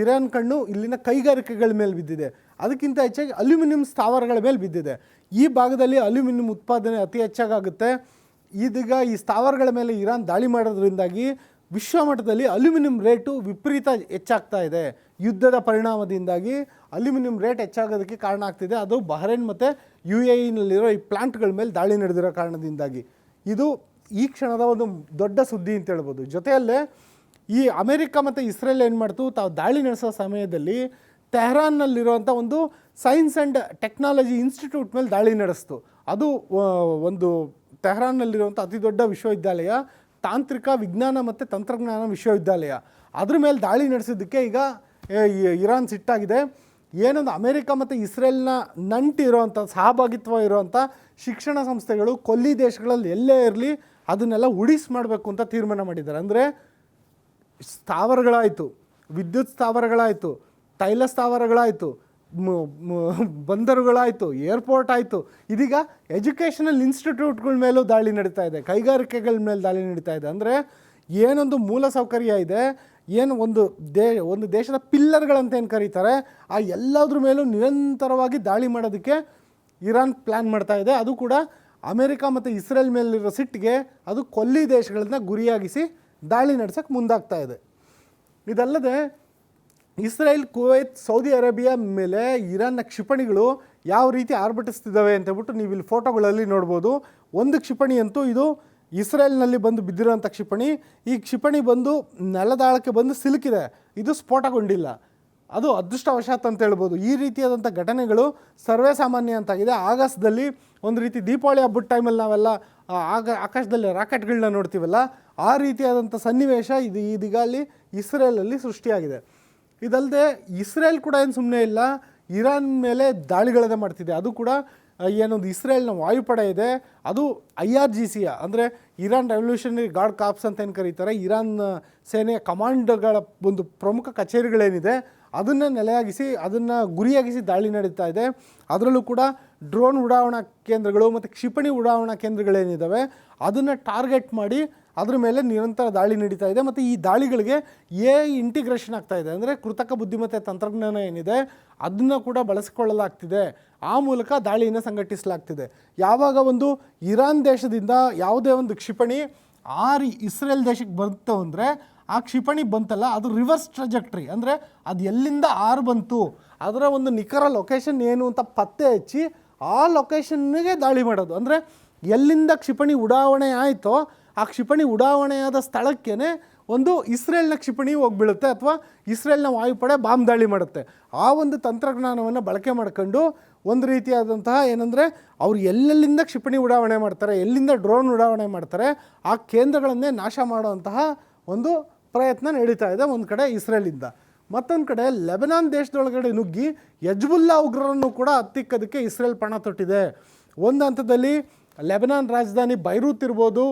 ಇರಾನ್ ಕಣ್ಣು ಇಲ್ಲಿನ ಕೈಗಾರಿಕೆಗಳ ಮೇಲೆ ಬಿದ್ದಿದೆ. ಅದಕ್ಕಿಂತ ಹೆಚ್ಚಾಗಿ ಅಲ್ಯೂಮಿನಿಯಂ ಸ್ಥಾವರಗಳ ಮೇಲೆ ಬಿದ್ದಿದೆ. ಈ ಭಾಗದಲ್ಲಿ ಅಲ್ಯೂಮಿನಿಯಂ ಉತ್ಪಾದನೆ ಅತಿ ಹೆಚ್ಚಾಗುತ್ತೆ. ಇದೀಗ ಈ ಸ್ಥಾವರಗಳ ಮೇಲೆ ಇರಾನ್ ದಾಳಿ ಮಾಡೋದ್ರಿಂದಾಗಿ ವಿಶ್ವಮಟ್ಟದಲ್ಲಿ ಅಲ್ಯೂಮಿನಿಯಂ ರೇಟು ವಿಪರೀತ ಹೆಚ್ಚಾಗ್ತಾ ಇದೆ. ಯುದ್ಧದ ಪರಿಣಾಮದಿಂದಾಗಿ ಅಲ್ಯೂಮಿನಿಯಂ ರೇಟ್ ಹೆಚ್ಚಾಗೋದಕ್ಕೆ ಕಾರಣ ಆಗ್ತಿದೆ. ಅದು ಬಹರೇನ್ ಮತ್ತು UAEನಲ್ಲಿರೋ ಈ ಪ್ಲಾಂಟ್ಗಳ ಮೇಲೆ ದಾಳಿ ನಡೆದಿರೋ ಕಾರಣದಿಂದಾಗಿ. ಇದು ಈ ಕ್ಷಣದ ಒಂದು ದೊಡ್ಡ ಸುದ್ದಿ ಅಂತ ಹೇಳ್ಬೋದು. ಜೊತೆಯಲ್ಲೇ ಈ ಅಮೆರಿಕ ಮತ್ತು ಇಸ್ರೇಲ್ ಏನು ಮಾಡ್ತು, ತಾವು ದಾಳಿ ನಡೆಸೋ ಸಮಯದಲ್ಲಿ ತೆಹರಾನ್ನಲ್ಲಿರುವಂಥ ಒಂದು ಸೈನ್ಸ್ ಆ್ಯಂಡ್ ಟೆಕ್ನಾಲಜಿ ಇನ್ಸ್ಟಿಟ್ಯೂಟ್ ಮೇಲೆ ದಾಳಿ ನಡೆಸ್ತು. ಅದು ಒಂದು ತೆಹರಾನ್ನಲ್ಲಿರುವಂಥ ಅತಿ ದೊಡ್ಡ ವಿಶ್ವವಿದ್ಯಾಲಯ, ತಾಂತ್ರಿಕ ವಿಜ್ಞಾನ ಮತ್ತು ತಂತ್ರಜ್ಞಾನ ವಿಶ್ವವಿದ್ಯಾಲಯ. ಅದ್ರ ಮೇಲೆ ದಾಳಿ ನಡೆಸಿದ್ದಕ್ಕೆ ಈಗ ಇರಾನ್ ಸಿಟ್ಟಾಗಿದೆ. ಏನೊಂದು ಅಮೆರಿಕ ಮತ್ತು ಇಸ್ರೇಲ್ನ ನಂಟು ಇರೋವಂಥ, ಸಹಭಾಗಿತ್ವ ಇರೋವಂಥ ಶಿಕ್ಷಣ ಸಂಸ್ಥೆಗಳು ಕೊಲ್ಲಿ ದೇಶಗಳಲ್ಲಿ ಎಲ್ಲೇ ಇರಲಿ ಅದನ್ನೆಲ್ಲ ಉಳಿಸಿ ಮಾಡಬೇಕು ಅಂತ ತೀರ್ಮಾನ ಮಾಡಿದ್ದಾರೆ. ಅಂದರೆ ಸ್ಥಾವರಗಳಾಯಿತು, ವಿದ್ಯುತ್ ಸ್ಥಾವರಗಳಾಯಿತು, ತೈಲ ಸ್ಥಾವರಗಳಾಯಿತು, ಬಂದರುಗಳಾಯಿತು, ಏರ್ಪೋರ್ಟ್ ಆಯಿತು, ಇದೀಗ ಎಜುಕೇಷನಲ್ ಇನ್ಸ್ಟಿಟ್ಯೂಟ್ಗಳ ಮೇಲೂ ದಾಳಿ ನಡೀತಾ ಇದೆ, ಕೈಗಾರಿಕೆಗಳ ಮೇಲೆ ದಾಳಿ ನಡೀತಾ ಇದೆ. ಅಂದರೆ ಏನೊಂದು ಮೂಲ ಸೌಕರ್ಯ ಇದೆ, ಏನು ಒಂದು ದೇಶದ ಪಿಲ್ಲರ್ಗಳಂತ ಏನು ಕರೀತಾರೆ, ಆ ಎಲ್ಲದ್ರ ಮೇಲೂ ನಿರಂತರವಾಗಿ ದಾಳಿ ಮಾಡೋದಕ್ಕೆ ಇರಾನ್ ಪ್ಲ್ಯಾನ್ ಮಾಡ್ತಾ ಇದೆ. ಅದು ಕೂಡ ಅಮೆರಿಕ ಮತ್ತು ಇಸ್ರೇಲ್ ಮೇಲಿರೋ ಸಿಟ್ಟಿಗೆ ಅದು ಕೊಲ್ಲಿ ದೇಶಗಳನ್ನ ಗುರಿಯಾಗಿಸಿ ದಾಳಿ ನಡೆಸೋಕ್ಕೆ ಮುಂದಾಗ್ತಾ ಇದೆ. ಇದಲ್ಲದೆ ಇಸ್ರೇಲ್, ಕುವೈತ್, ಸೌದಿ ಅರೇಬಿಯಾ ಮೇಲೆ ಇರಾನ್ನ ಕ್ಷಿಪಣಿಗಳು ಯಾವ ರೀತಿ ಆರ್ಭಟಿಸ್ತಿದ್ದಾವೆ ಅಂತ ಹೇಳ್ಬಿಟ್ಟು ನೀವು ಇಲ್ಲಿ ಫೋಟೋಗಳಲ್ಲಿ ನೋಡ್ಬೋದು. ಒಂದು ಕ್ಷಿಪಣಿ ಅಂತೂ ಇದು ಇಸ್ರೇಲ್ನಲ್ಲಿ ಬಂದು ಬಿದ್ದಿರೋಂಥ ಕ್ಷಿಪಣಿ. ಈ ಕ್ಷಿಪಣಿ ಬಂದು ನೆಲದಾಳಕ್ಕೆ ಬಂದು ಸಿಲುಕಿದೆ, ಇದು ಸ್ಫೋಟಗೊಂಡಿಲ್ಲ. ಅದು ಅದೃಷ್ಟವಶಾತ್ ಅಂತ ಹೇಳ್ಬೋದು. ಈ ರೀತಿಯಾದಂಥ ಘಟನೆಗಳು ಸರ್ವೇ ಸಾಮಾನ್ಯ ಅಂತಾಗಿದೆ. ಆಗಸ್ಟ್ದಲ್ಲಿ ಒಂದು ರೀತಿ ದೀಪಾವಳಿ ಹಬ್ಬದ ಟೈಮಲ್ಲಿ ನಾವೆಲ್ಲ ಆಕಾಶದಲ್ಲಿ ರಾಕೆಟ್ಗಳನ್ನ ನೋಡ್ತೀವಲ್ಲ, ಆ ರೀತಿಯಾದಂಥ ಸನ್ನಿವೇಶ ಇದೀಗ ಅಲ್ಲಿ ಇಸ್ರೇಲಲ್ಲಿ ಸೃಷ್ಟಿಯಾಗಿದೆ. ಇದಲ್ಲದೆ ಇಸ್ರೇಲ್ ಕೂಡ ಏನು ಸುಮ್ಮನೆ ಇಲ್ಲ, ಇರಾನ್ ಮೇಲೆ ದಾಳಿಗಳನ್ನೇ ಮಾಡ್ತಿದೆ. ಅದು ಕೂಡ ಏನೊಂದು ಇಸ್ರೇಲ್ನ ವಾಯುಪಡೆ ಇದೆ, ಅದು IRGCಯ ಅಂದರೆ ಇರಾನ್ ರೆವಲ್ಯೂಷನರಿ ಗಾರ್ಡ್ ಕಾರ್ಪ್ಸ್ ಅಂತ ಏನು ಕರೀತಾರೆ, ಇರಾನ್ ಸೇನೆಯ ಕಮಾಂಡ್ಗಳ ಒಂದು ಪ್ರಮುಖ ಕಚೇರಿಗಳೇನಿದೆ ಅದನ್ನು ನೆಲೆಯಾಗಿಸಿ, ಅದನ್ನು ಗುರಿಯಾಗಿಸಿ ದಾಳಿ ನಡೀತಾ ಇದೆ. ಅದರಲ್ಲೂ ಕೂಡ ಡ್ರೋನ್ ಉಡಾವಣಾ ಕೇಂದ್ರಗಳು ಮತ್ತು ಕ್ಷಿಪಣಿ ಉಡಾವಣಾ ಕೇಂದ್ರಗಳೇನಿದ್ದಾವೆ ಅದನ್ನು ಟಾರ್ಗೆಟ್ ಮಾಡಿ ಅದ್ರ ಮೇಲೆ ನಿರಂತರ ದಾಳಿ ನಡೀತಾ ಇದೆ. ಮತ್ತು ಈ ದಾಳಿಗಳಿಗೆ ಇಂಟಿಗ್ರೇಷನ್ ಆಗ್ತಾ ಇದೆ. ಅಂದರೆ ಕೃತಕ ಬುದ್ಧಿಮತ್ತೆ ತಂತ್ರಜ್ಞಾನ ಏನಿದೆ ಅದನ್ನು ಕೂಡ ಬಳಸಿಕೊಳ್ಳಲಾಗ್ತಿದೆ. ಆ ಮೂಲಕ ದಾಳಿಯನ್ನು ಸಂಘಟಿಸಲಾಗ್ತಿದೆ. ಯಾವಾಗ ಒಂದು ಇರಾನ್ ದೇಶದಿಂದ ಯಾವುದೇ ಒಂದು ಕ್ಷಿಪಣಿ ಇಸ್ರೇಲ್ ದೇಶಕ್ಕೆ ಬಂತು ಅಂದರೆ ಆ ಕ್ಷಿಪಣಿ ಬಂತಲ್ಲ, ಅದು ರಿವರ್ಸ್ ಟ್ರಜೆಕ್ಟ್ರಿ, ಅಂದರೆ ಅದು ಎಲ್ಲಿಂದ ಬಂತು ಅದರ ಒಂದು ನಿಖರ ಲೊಕೇಶನ್ ಏನು ಅಂತ ಪತ್ತೆ ಹಚ್ಚಿ ಆ ಲೊಕೇಶನ್ನಿಗೆ ದಾಳಿ ಮಾಡೋದು. ಅಂದರೆ ಎಲ್ಲಿಂದ ಕ್ಷಿಪಣಿ ಉಡಾವಣೆ ಆಯಿತೋ ಆ ಕ್ಷಿಪಣಿ ಉಡಾವಣೆಯಾದ ಸ್ಥಳಕ್ಕೇ ಒಂದು ಇಸ್ರೇಲ್ನ ಕ್ಷಿಪಣಿ ಹೋಗಿಬೀಳುತ್ತೆ, ಅಥವಾ ಇಸ್ರೇಲ್ನ ವಾಯುಪಡೆ ಬಾಂಬ್ ದಾಳಿ ಮಾಡುತ್ತೆ. ಆ ಒಂದು ತಂತ್ರಜ್ಞಾನವನ್ನು ಬಳಕೆ ಮಾಡ್ಕೊಂಡು ಒಂದು ರೀತಿಯಾದಂತಹ ಏನಂದರೆ ಅವರು ಎಲ್ಲೆಲ್ಲಿಂದ ಕ್ಷಿಪಣಿ ಉಡಾವಣೆ ಮಾಡ್ತಾರೆ, ಎಲ್ಲಿಂದ ಡ್ರೋನ್ ಉಡಾವಣೆ ಮಾಡ್ತಾರೆ, ಆ ಕೇಂದ್ರಗಳನ್ನೇ ನಾಶ ಮಾಡುವಂತಹ ಒಂದು ಪ್ರಯತ್ನ ನಡೀತಾ ಇದೆ ಒಂದು ಕಡೆ ಇಸ್ರೇಲಿಂದ. ಮತ್ತೊಂದು ಕಡೆ ಲೆಬನಾನ್ ದೇಶದೊಳಗಡೆ ನುಗ್ಗಿ ಯಜ್ಬುಲ್ಲಾ ಉಗ್ರರನ್ನು ಕೂಡ ಹತ್ತಿಕ್ಕೋದಕ್ಕೆ ಇಸ್ರೇಲ್ ಪಣ ತೊಟ್ಟಿದೆ. ಒಂದು ಹಂತದಲ್ಲಿ ಲೆಬನಾನ್ ರಾಜಧಾನಿ ಬೈರೂತ್ ಇರ್ಬೋದು,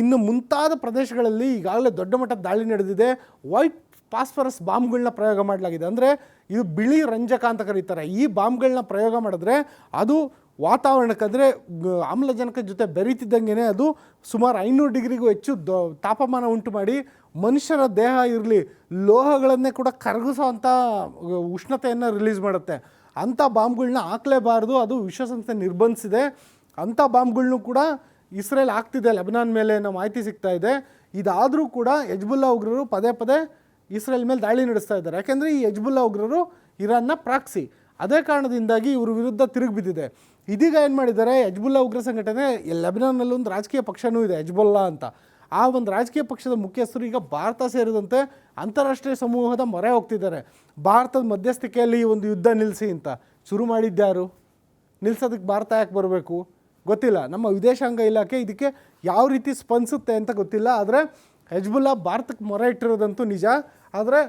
ಇನ್ನು ಮುಂತಾದ ಪ್ರದೇಶಗಳಲ್ಲಿ ಈಗಾಗಲೇ ದೊಡ್ಡ ಮಟ್ಟದ ದಾಳಿ ನಡೆದಿದೆ. ವೈಟ್ ಫಾಸ್ಫರಸ್ ಬಾಂಬ್ಗಳನ್ನ ಪ್ರಯೋಗ ಮಾಡಲಾಗಿದೆ. ಅಂದರೆ ಇದು ಬಿಳಿ ರಂಜಕ ಅಂತ ಕರೀತಾರೆ. ಈ ಬಾಂಬ್ಗಳನ್ನ ಪ್ರಯೋಗ ಮಾಡಿದ್ರೆ ಅದು ವಾತಾವರಣಕ್ಕೆ, ಅಂದರೆ ಆಮ್ಲಜನಕ ಜೊತೆ ಬೆರೀತಿದ್ದಂಗೆ ಅದು ಸುಮಾರು 500 ಡಿಗ್ರಿಗೂ ಹೆಚ್ಚು ತಾಪಮಾನ ಉಂಟು ಮಾಡಿ ಮನುಷ್ಯರ ದೇಹ ಇರಲಿ ಲೋಹಗಳನ್ನೇ ಕೂಡ ಕರಗಿಸೋವಂಥ ಉಷ್ಣತೆಯನ್ನು ರಿಲೀಸ್ ಮಾಡುತ್ತೆ. ಅಂಥ ಬಾಂಬ್ಗಳನ್ನ ಹಾಕಲೇಬಾರ್ದು, ಅದು ವಿಶ್ವಸಂಸ್ಥೆ ನಿರ್ಬಂಧಿಸಿದೆ. ಅಂಥ ಬಾಂಬ್ಗಳ್ನೂ ಕೂಡ ಇಸ್ರೇಲ್ ಆಗ್ತಿದೆ ಲೆಬನಾನ್ ಮೇಲೆ ಅನ್ನೋ ಮಾಹಿತಿ ಸಿಗ್ತಾ ಇದೆ. ಇದಾದರೂ ಕೂಡ ಹೆಜ್ಬುಲ್ಲಾ ಉಗ್ರರು ಪದೇ ಪದೇ ಇಸ್ರೇಲ್ ಮೇಲೆ ದಾಳಿ ನಡೆಸ್ತಾ ಇದ್ದಾರೆ. ಯಾಕೆಂದರೆ ಈ ಹೆಜ್ಬುಲ್ಲಾ ಉಗ್ರರು ಇರಾನ್ನ ಪ್ರಾಕ್ಸಿ. ಅದೇ ಕಾರಣದಿಂದಾಗಿ ಇವ್ರ ವಿರುದ್ಧ ತಿರುಗಿ ಬಿದ್ದಿದೆ. ಇದೀಗ ಏನು ಮಾಡಿದ್ದಾರೆ, ಹೆಜ್ಬುಲ್ಲಾ ಉಗ್ರ ಸಂಘಟನೆ ಲೆಬನಾನ್ನಲ್ಲಿ ಒಂದು ರಾಜಕೀಯ ಪಕ್ಷನೂ ಇದೆ, ಹೆಜ್ಬುಲ್ಲಾ ಅಂತ. ಆ ಒಂದು ರಾಜಕೀಯ ಪಕ್ಷದ ಮುಖ್ಯಸ್ಥರು ಈಗ ಭಾರತ ಸೇರಿದಂತೆ ಅಂತಾರಾಷ್ಟ್ರೀಯ ಸಮೂಹದ ಮೊರೆ ಹೋಗ್ತಿದ್ದಾರೆ. ಭಾರತದ ಮಧ್ಯಸ್ಥಿಕೆಯಲ್ಲಿ ಈ ಒಂದು ಯುದ್ಧ ನಿಲ್ಲಿಸಿ ಅಂತ. ಶುರು ಮಾಡಿದ್ಯಾರು? ನಿಲ್ಸೋದಕ್ಕೆ ಭಾರತ ಯಾಕೆ ಬರಬೇಕು ಗೊತ್ತಿಲ್ಲ. ನಮ್ಮ ವಿದೇಶಾಂಗ ಇಲಾಖೆ ಇದಕ್ಕೆ ಯಾವ ರೀತಿ ಸ್ಪಂದಿಸುತ್ತೆ ಅಂತ ಗೊತ್ತಿಲ್ಲ. ಆದರೆ ಹೆಜ್ಬುಲ್ಲಾ ಭಾರತಕ್ಕೆ ಮೊರೆ ಇಟ್ಟಿರೋದಂತೂ ನಿಜ. ಆದರೆ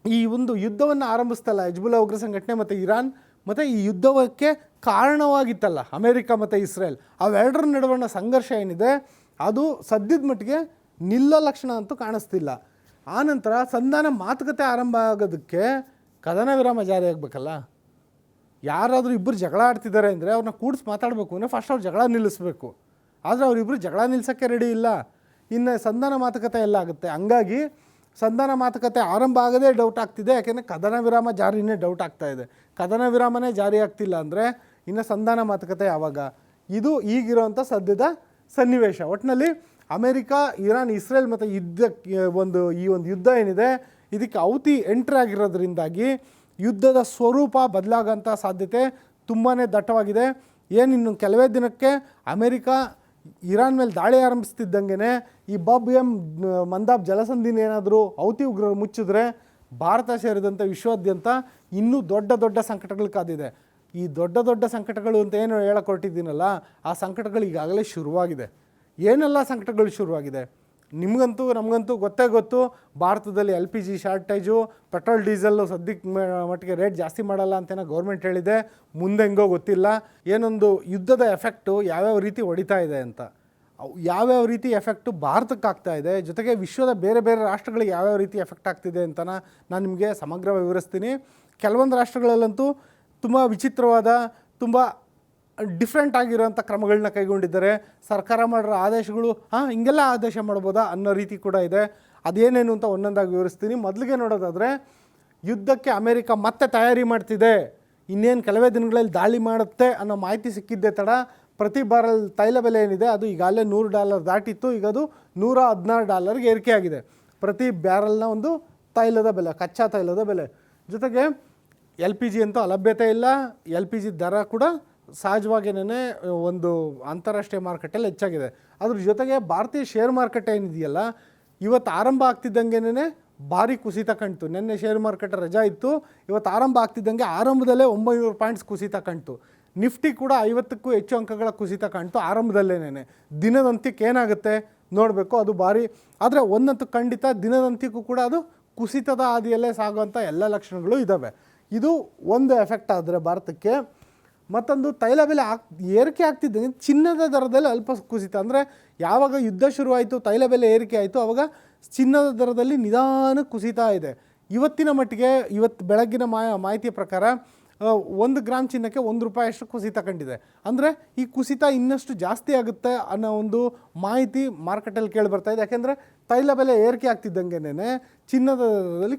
ಈ ಒಂದು ಯುದ್ಧವನ್ನು ಆರಂಭಿಸ್ತಲ್ಲ ಹೆಜ್ಬುಲ್ಲಾ ಉಗ್ರ ಸಂಘಟನೆ ಮತ್ತು ಇರಾನ್, ಮತ್ತು ಈ ಯುದ್ಧಕ್ಕೆ ಕಾರಣವಾಗಿತ್ತಲ್ಲ ಅಮೇರಿಕ ಮತ್ತು ಇಸ್ರೇಲ್, ಅವೆರಡರ ನಡುವಣ ಸಂಘರ್ಷ ಏನಿದೆ ಅದು ಸದ್ಯದ ಮಟ್ಟಿಗೆ ನಿಲ್ಲೋ ಲಕ್ಷಣ ಅಂತೂ ಕಾಣಿಸ್ತಿಲ್ಲ. ಆನಂತರ ಸಂಧಾನ ಮಾತುಕತೆ ಆರಂಭ ಆಗೋದಕ್ಕೆ ಕದನ ವಿರಾಮ ಜಾರಿ ಆಗಬೇಕಲ್ಲ. ಯಾರಾದರೂ ಇಬ್ಬರು ಜಗಳ ಆಡ್ತಿದ್ದಾರೆ ಅಂದರೆ ಅವ್ರನ್ನ ಕೂಡಿಸಿ ಮಾತಾಡಬೇಕು ಅಂದರೆ ಫಸ್ಟ್ ಅವ್ರು ಜಗಳ ನಿಲ್ಲಿಸಬೇಕು. ಆದರೆ ಅವರಿಬ್ಬರು ಜಗಳ ನಿಲ್ಲಿಸೋಕ್ಕೆ ರೆಡಿ ಇಲ್ಲ. ಇನ್ನು ಸಂಧಾನ ಮಾತುಕತೆ ಎಲ್ಲ ಆಗುತ್ತೆ. ಹಂಗಾಗಿ ಸಂಧಾನ ಮಾತುಕತೆ ಆರಂಭ ಆಗೋದೇ ಡೌಟ್ ಆಗ್ತಿದೆ. ಯಾಕೆಂದರೆ ಕದನ ವಿರಾಮ ಜಾರಿನೇ ಡೌಟ್ ಆಗ್ತಾಯಿದೆ. ಕದನ ವಿರಾಮನೇ ಜಾರಿ ಆಗ್ತಿಲ್ಲ ಅಂದರೆ ಇನ್ನು ಸಂಧಾನ ಮಾತುಕತೆ ಯಾವಾಗ? ಇದು ಈಗಿರೋವಂಥ ಸದ್ಯದ ಸನ್ನಿವೇಶ. ಒಟ್ಟಿನಲ್ಲಿ ಅಮೇರಿಕಾ, ಇರಾನ್, ಇಸ್ರೇಲ್ ಮತ್ತು ಈ ಒಂದು ಯುದ್ಧ ಏನಿದೆ ಇದಕ್ಕೆ ಔತಿ ಎಂಟ್ರ್ ಆಗಿರೋದ್ರಿಂದಾಗಿ ಯುದ್ಧದ ಸ್ವರೂಪ ಬದಲಾಗೋಂಥ ಸಾಧ್ಯತೆ ತುಂಬಾ ದಟ್ಟವಾಗಿದೆ. ಇನ್ನು ಕೆಲವೇ ದಿನಕ್ಕೆ ಅಮೇರಿಕಾ ಇರಾನ್ ಮೇಲೆ ದಾಳಿ ಆರಂಭಿಸ್ತಿದ್ದಂಗೆ ಈ ಮಂದಾಬ್ ಜಲಸಂಧಿನ ಏನಾದರೂ ಔತಿ ಉಗ್ರರು ಮುಚ್ಚಿದ್ರೆ ಭಾರತ ಸೇರಿದಂತೆ ವಿಶ್ವಾದ್ಯಂತ ಇನ್ನೂ ದೊಡ್ಡ ದೊಡ್ಡ ಸಂಕಟಗಳು ಕಾದಿದೆ. ಈ ದೊಡ್ಡ ದೊಡ್ಡ ಸಂಕಟಗಳು ಅಂತ ಏನು ಹೇಳಕೊಟ್ಟಿದ್ದೀನಲ್ಲ, ಆ ಸಂಕಟಗಳು ಈಗಾಗಲೇ ಶುರುವಾಗಿದೆ. ಏನೆಲ್ಲ ಸಂಕಟಗಳು ಶುರುವಾಗಿದೆ ನಿಮಗಂತೂ ನಮಗಂತೂ ಗೊತ್ತು. ಭಾರತದಲ್ಲಿ LPG ಶಾರ್ಟೇಜು, ಪೆಟ್ರೋಲ್ ಡೀಸೆಲ್ಲು ಸದ್ಯಕ್ಕೆ ಮಟ್ಟಿಗೆ ರೇಟ್ ಜಾಸ್ತಿ ಮಾಡಲ್ಲ ಅಂತೇನೋ ಗೌರ್ಮೆಂಟ್ ಹೇಳಿದೆ. ಮುಂದೆ ಹೆಂಗೋ ಗೊತ್ತಿಲ್ಲ. ಏನೊಂದು ಯುದ್ಧದ ಎಫೆಕ್ಟು ಯಾವ್ಯಾವ ರೀತಿ ಹೊಡಿತಾ ಇದೆ ಅಂತ, ಯಾವ್ಯಾವ ರೀತಿ ಎಫೆಕ್ಟು ಭಾರತಕ್ಕೆ ಆಗ್ತಾ ಇದೆ, ಜೊತೆಗೆ ವಿಶ್ವದ ಬೇರೆ ಬೇರೆ ರಾಷ್ಟ್ರಗಳಿಗೆ ಯಾವ್ಯಾವ ರೀತಿ ಎಫೆಕ್ಟ್ ಆಗ್ತಿದೆ ಅಂತ ನಾನು ನಿಮಗೆ ಸಮಗ್ರವಾಗಿ ವಿವರಿಸ್ತೀನಿ. ಕೆಲವೊಂದು ರಾಷ್ಟ್ರಗಳಲ್ಲಂತೂ ತುಂಬ ವಿಚಿತ್ರವಾದ, ತುಂಬ ಡಿಫ್ರೆಂಟ್ ಆಗಿರೋಂಥ ಕ್ರಮಗಳನ್ನ ಕೈಗೊಂಡಿದ್ದಾರೆ. ಸರ್ಕಾರ ಮಾಡಿರೋ ಆದೇಶಗಳು ಹಿಂಗೆಲ್ಲ ಆದೇಶ ಮಾಡ್ಬೋದಾ ಅನ್ನೋ ರೀತಿ ಕೂಡ ಇದೆ. ಅದೇನೇನು ಅಂತ ಒಂದೊಂದಾಗಿ ವಿವರಿಸ್ತೀನಿ. ಮೊದಲಿಗೆ ನೋಡೋದಾದರೆ, ಯುದ್ಧಕ್ಕೆ ಅಮೇರಿಕ ಮತ್ತೆ ತಯಾರಿ ಮಾಡ್ತಿದೆ, ಇನ್ನೇನು ಕೆಲವೇ ದಿನಗಳಲ್ಲಿ ದಾಳಿ ಮಾಡುತ್ತೆ ಅನ್ನೋ ಮಾಹಿತಿ ಸಿಕ್ಕಿದ್ದೇ ತಡ ಪ್ರತಿ ಬ್ಯಾರಲ್ ತೈಲ ಬೆಲೆ ಏನಿದೆ ಅದು ಈಗಾಗಲೇ $100 ದಾಟಿತ್ತು. ಈಗ ಅದು $116 ಏರಿಕೆ ಆಗಿದೆ. ಪ್ರತಿ ಬ್ಯಾರಲ್ನ ಒಂದು ತೈಲದ ಬೆಲೆ, ಕಚ್ಚಾ ತೈಲದ ಬೆಲೆ. ಜೊತೆಗೆ LPG ಅಂತೂ ಅಲಭ್ಯತೆ ಇಲ್ಲ. LPG ದರ ಕೂಡ ಸಹಜವಾಗಿಯೇ ಒಂದು ಅಂತಾರಾಷ್ಟ್ರೀಯ ಮಾರುಕಟ್ಟೆಯಲ್ಲಿ ಹೆಚ್ಚಾಗಿದೆ. ಅದ್ರ ಜೊತೆಗೆ ಭಾರತೀಯ ಶೇರ್ ಮಾರ್ಕೆಟ್ ಏನಿದೆಯಲ್ಲ, ಇವತ್ತು ಆರಂಭ ಆಗ್ತಿದ್ದಂಗೆನೇ ಭಾರಿ ಕುಸಿತ ಕಾಣ್ತು. ನಿನ್ನೆ ಶೇರ್ ಮಾರ್ಕೆಟ್ ರಜಾ ಇತ್ತು. ಇವತ್ತು ಆರಂಭ ಆಗ್ತಿದ್ದಂಗೆ ಆರಂಭದಲ್ಲೇ 900 ಪಾಯಿಂಟ್ಸ್ ಕುಸಿತ ಕಾಣ್ತು. ನಿಫ್ಟಿ ಕೂಡ 50ಕ್ಕೂ ಹೆಚ್ಚು ಅಂಕಗಳ ಕುಸಿತ ಕಾಣ್ತು ಆರಂಭದಲ್ಲೇನೆ. ದಿನದಂತ್ಯಕ್ಕೆ ಏನಾಗುತ್ತೆ ನೋಡಬೇಕು, ಅದು ಭಾರಿ. ಆದರೆ ಒಂದಂತೂ ಖಂಡಿತ, ದಿನದಂತ್ಯಕ್ಕೂ ಕೂಡ ಅದು ಕುಸಿತದ ಹಾದಿಯಲ್ಲೇ ಸಾಗುವಂಥ ಎಲ್ಲ ಲಕ್ಷಣಗಳು ಇದ್ದಾವೆ. ಇದು ಒಂದು ಎಫೆಕ್ಟ್ ಆದರೆ ಭಾರತಕ್ಕೆ. ಮತ್ತೊಂದು, ತೈಲ ಬೆಲೆ ಏರಿಕೆ ಆಗ್ತಿದ್ದಂಗೆ ಚಿನ್ನದ ದರದಲ್ಲಿ ಅಲ್ಪ ಕುಸಿತ. ಅಂದರೆ ಯಾವಾಗ ಯುದ್ಧ ಶುರುವಾಯಿತು, ತೈಲ ಬೆಲೆ ಏರಿಕೆ ಆಯಿತು, ಆವಾಗ ಚಿನ್ನದ ದರದಲ್ಲಿ ನಿಧಾನ ಕುಸಿತ ಇದೆ. ಇವತ್ತಿನ ಮಟ್ಟಿಗೆ, ಇವತ್ತು ಬೆಳಗ್ಗಿನ ಮಾಹಿತಿಯ ಪ್ರಕಾರ 1 ಗ್ರಾಮ್ ಚಿನ್ನಕ್ಕೆ ₹1 ಕುಸಿತ ಕಂಡಿದೆ. ಅಂದರೆ ಈ ಕುಸಿತ ಇನ್ನಷ್ಟು ಜಾಸ್ತಿ ಆಗುತ್ತೆ ಅನ್ನೋ ಒಂದು ಮಾಹಿತಿ ಮಾರ್ಕೆಟಲ್ಲಿ ಕೇಳಿಬರ್ತಾ ಇದೆ. ಯಾಕೆಂದರೆ ತೈಲ ಬೆಲೆ ಏರಿಕೆ ಆಗ್ತಿದ್ದಂಗೆನೇ ಚಿನ್ನದಲ್ಲಿ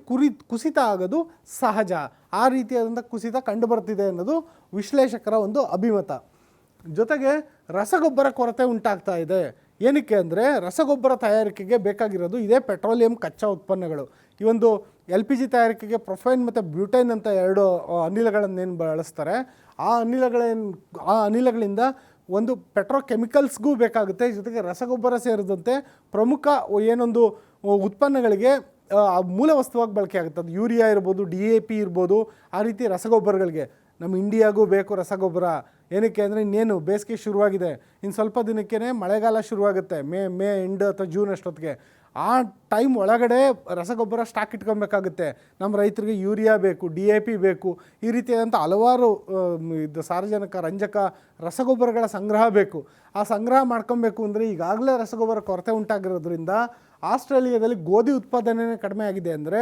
ಕುಸಿತ ಆಗೋದು ಸಹಜ. ಆ ರೀತಿಯಾದಂಥ ಕುಸಿತ ಕಂಡುಬರ್ತಿದೆ ಅನ್ನೋದು ವಿಶ್ಲೇಷಕರ ಒಂದು ಅಭಿಮತ. ಜೊತೆಗೆ ರಸಗೊಬ್ಬರ ಕೊರತೆ ಉಂಟಾಗ್ತಾ ಇದೆ. ಏನಕ್ಕೆ ಅಂದರೆ, ರಸಗೊಬ್ಬರ ತಯಾರಿಕೆಗೆ ಬೇಕಾಗಿರೋದು ಇದೇ ಪೆಟ್ರೋಲಿಯಂ ಕಚ್ಚಾ ಉತ್ಪನ್ನಗಳು. ಈ ಒಂದು LPG ತಯಾರಿಕೆಗೆ ಪ್ರೊಫೈನ್ ಮತ್ತು ಬ್ಯೂಟೈನ್ ಅಂತ 2 ಅನಿಲಗಳನ್ನೇನು ಬಳಸ್ತಾರೆ, ಆ ಅನಿಲಗಳಿಂದ ಒಂದು ಪೆಟ್ರೋಕೆಮಿಕಲ್ಸ್ಗೂ ಬೇಕಾಗುತ್ತೆ. ಜೊತೆಗೆ ರಸಗೊಬ್ಬರ ಸೇರಿದಂತೆ ಪ್ರಮುಖ ಏನೊಂದು ಉತ್ಪನ್ನಗಳಿಗೆ ಮೂಲ ವಸ್ತುವಾಗಿ ಬಳಕೆ ಆಗುತ್ತೆ. ಅದು ಯೂರಿಯಾ ಇರ್ಬೋದು, DAP ಇರ್ಬೋದು, ಆ ರೀತಿ ರಸಗೊಬ್ಬರಗಳಿಗೆ ನಮ್ಮ ಇಂಡಿಯಾಗೂ ಬೇಕು ರಸಗೊಬ್ಬರ. ಏನಕ್ಕೆ ಅಂದರೆ ಇನ್ನೇನು ಬೇಸಿಗೆ ಶುರುವಾಗಿದೆ, ಇನ್ನು ಸ್ವಲ್ಪ ದಿನಕ್ಕೇ ಮಳೆಗಾಲ ಶುರುವಾಗುತ್ತೆ. ಮೇ ಎಂಡ್ ಅಥವಾ ಜೂನ್ ಅಷ್ಟೊತ್ತಿಗೆ. ಆ ಟೈಮ್ ಒಳಗಡೆ ರಸಗೊಬ್ಬರ ಸ್ಟಾಕ್ ಇಟ್ಕೊಬೇಕಾಗುತ್ತೆ. ನಮ್ಮ ರೈತರಿಗೆ ಯೂರಿಯಾ ಬೇಕು, DAP ಬೇಕು, ಈ ರೀತಿಯಾದಂಥ ಹಲವಾರು ಸಾರಜನಕ, ರಂಜಕ, ರಸಗೊಬ್ಬರಗಳ ಸಂಗ್ರಹ ಬೇಕು. ಆ ಸಂಗ್ರಹ ಮಾಡ್ಕೊಬೇಕು ಅಂದರೆ ಈಗಾಗಲೇ ರಸಗೊಬ್ಬರ ಕೊರತೆ ಉಂಟಾಗಿರೋದ್ರಿಂದ ಆಸ್ಟ್ರೇಲಿಯಾದಲ್ಲಿ ಗೋಧಿ ಉತ್ಪಾದನೆ ಕಡಿಮೆ ಆಗಿದೆ. ಅಂದರೆ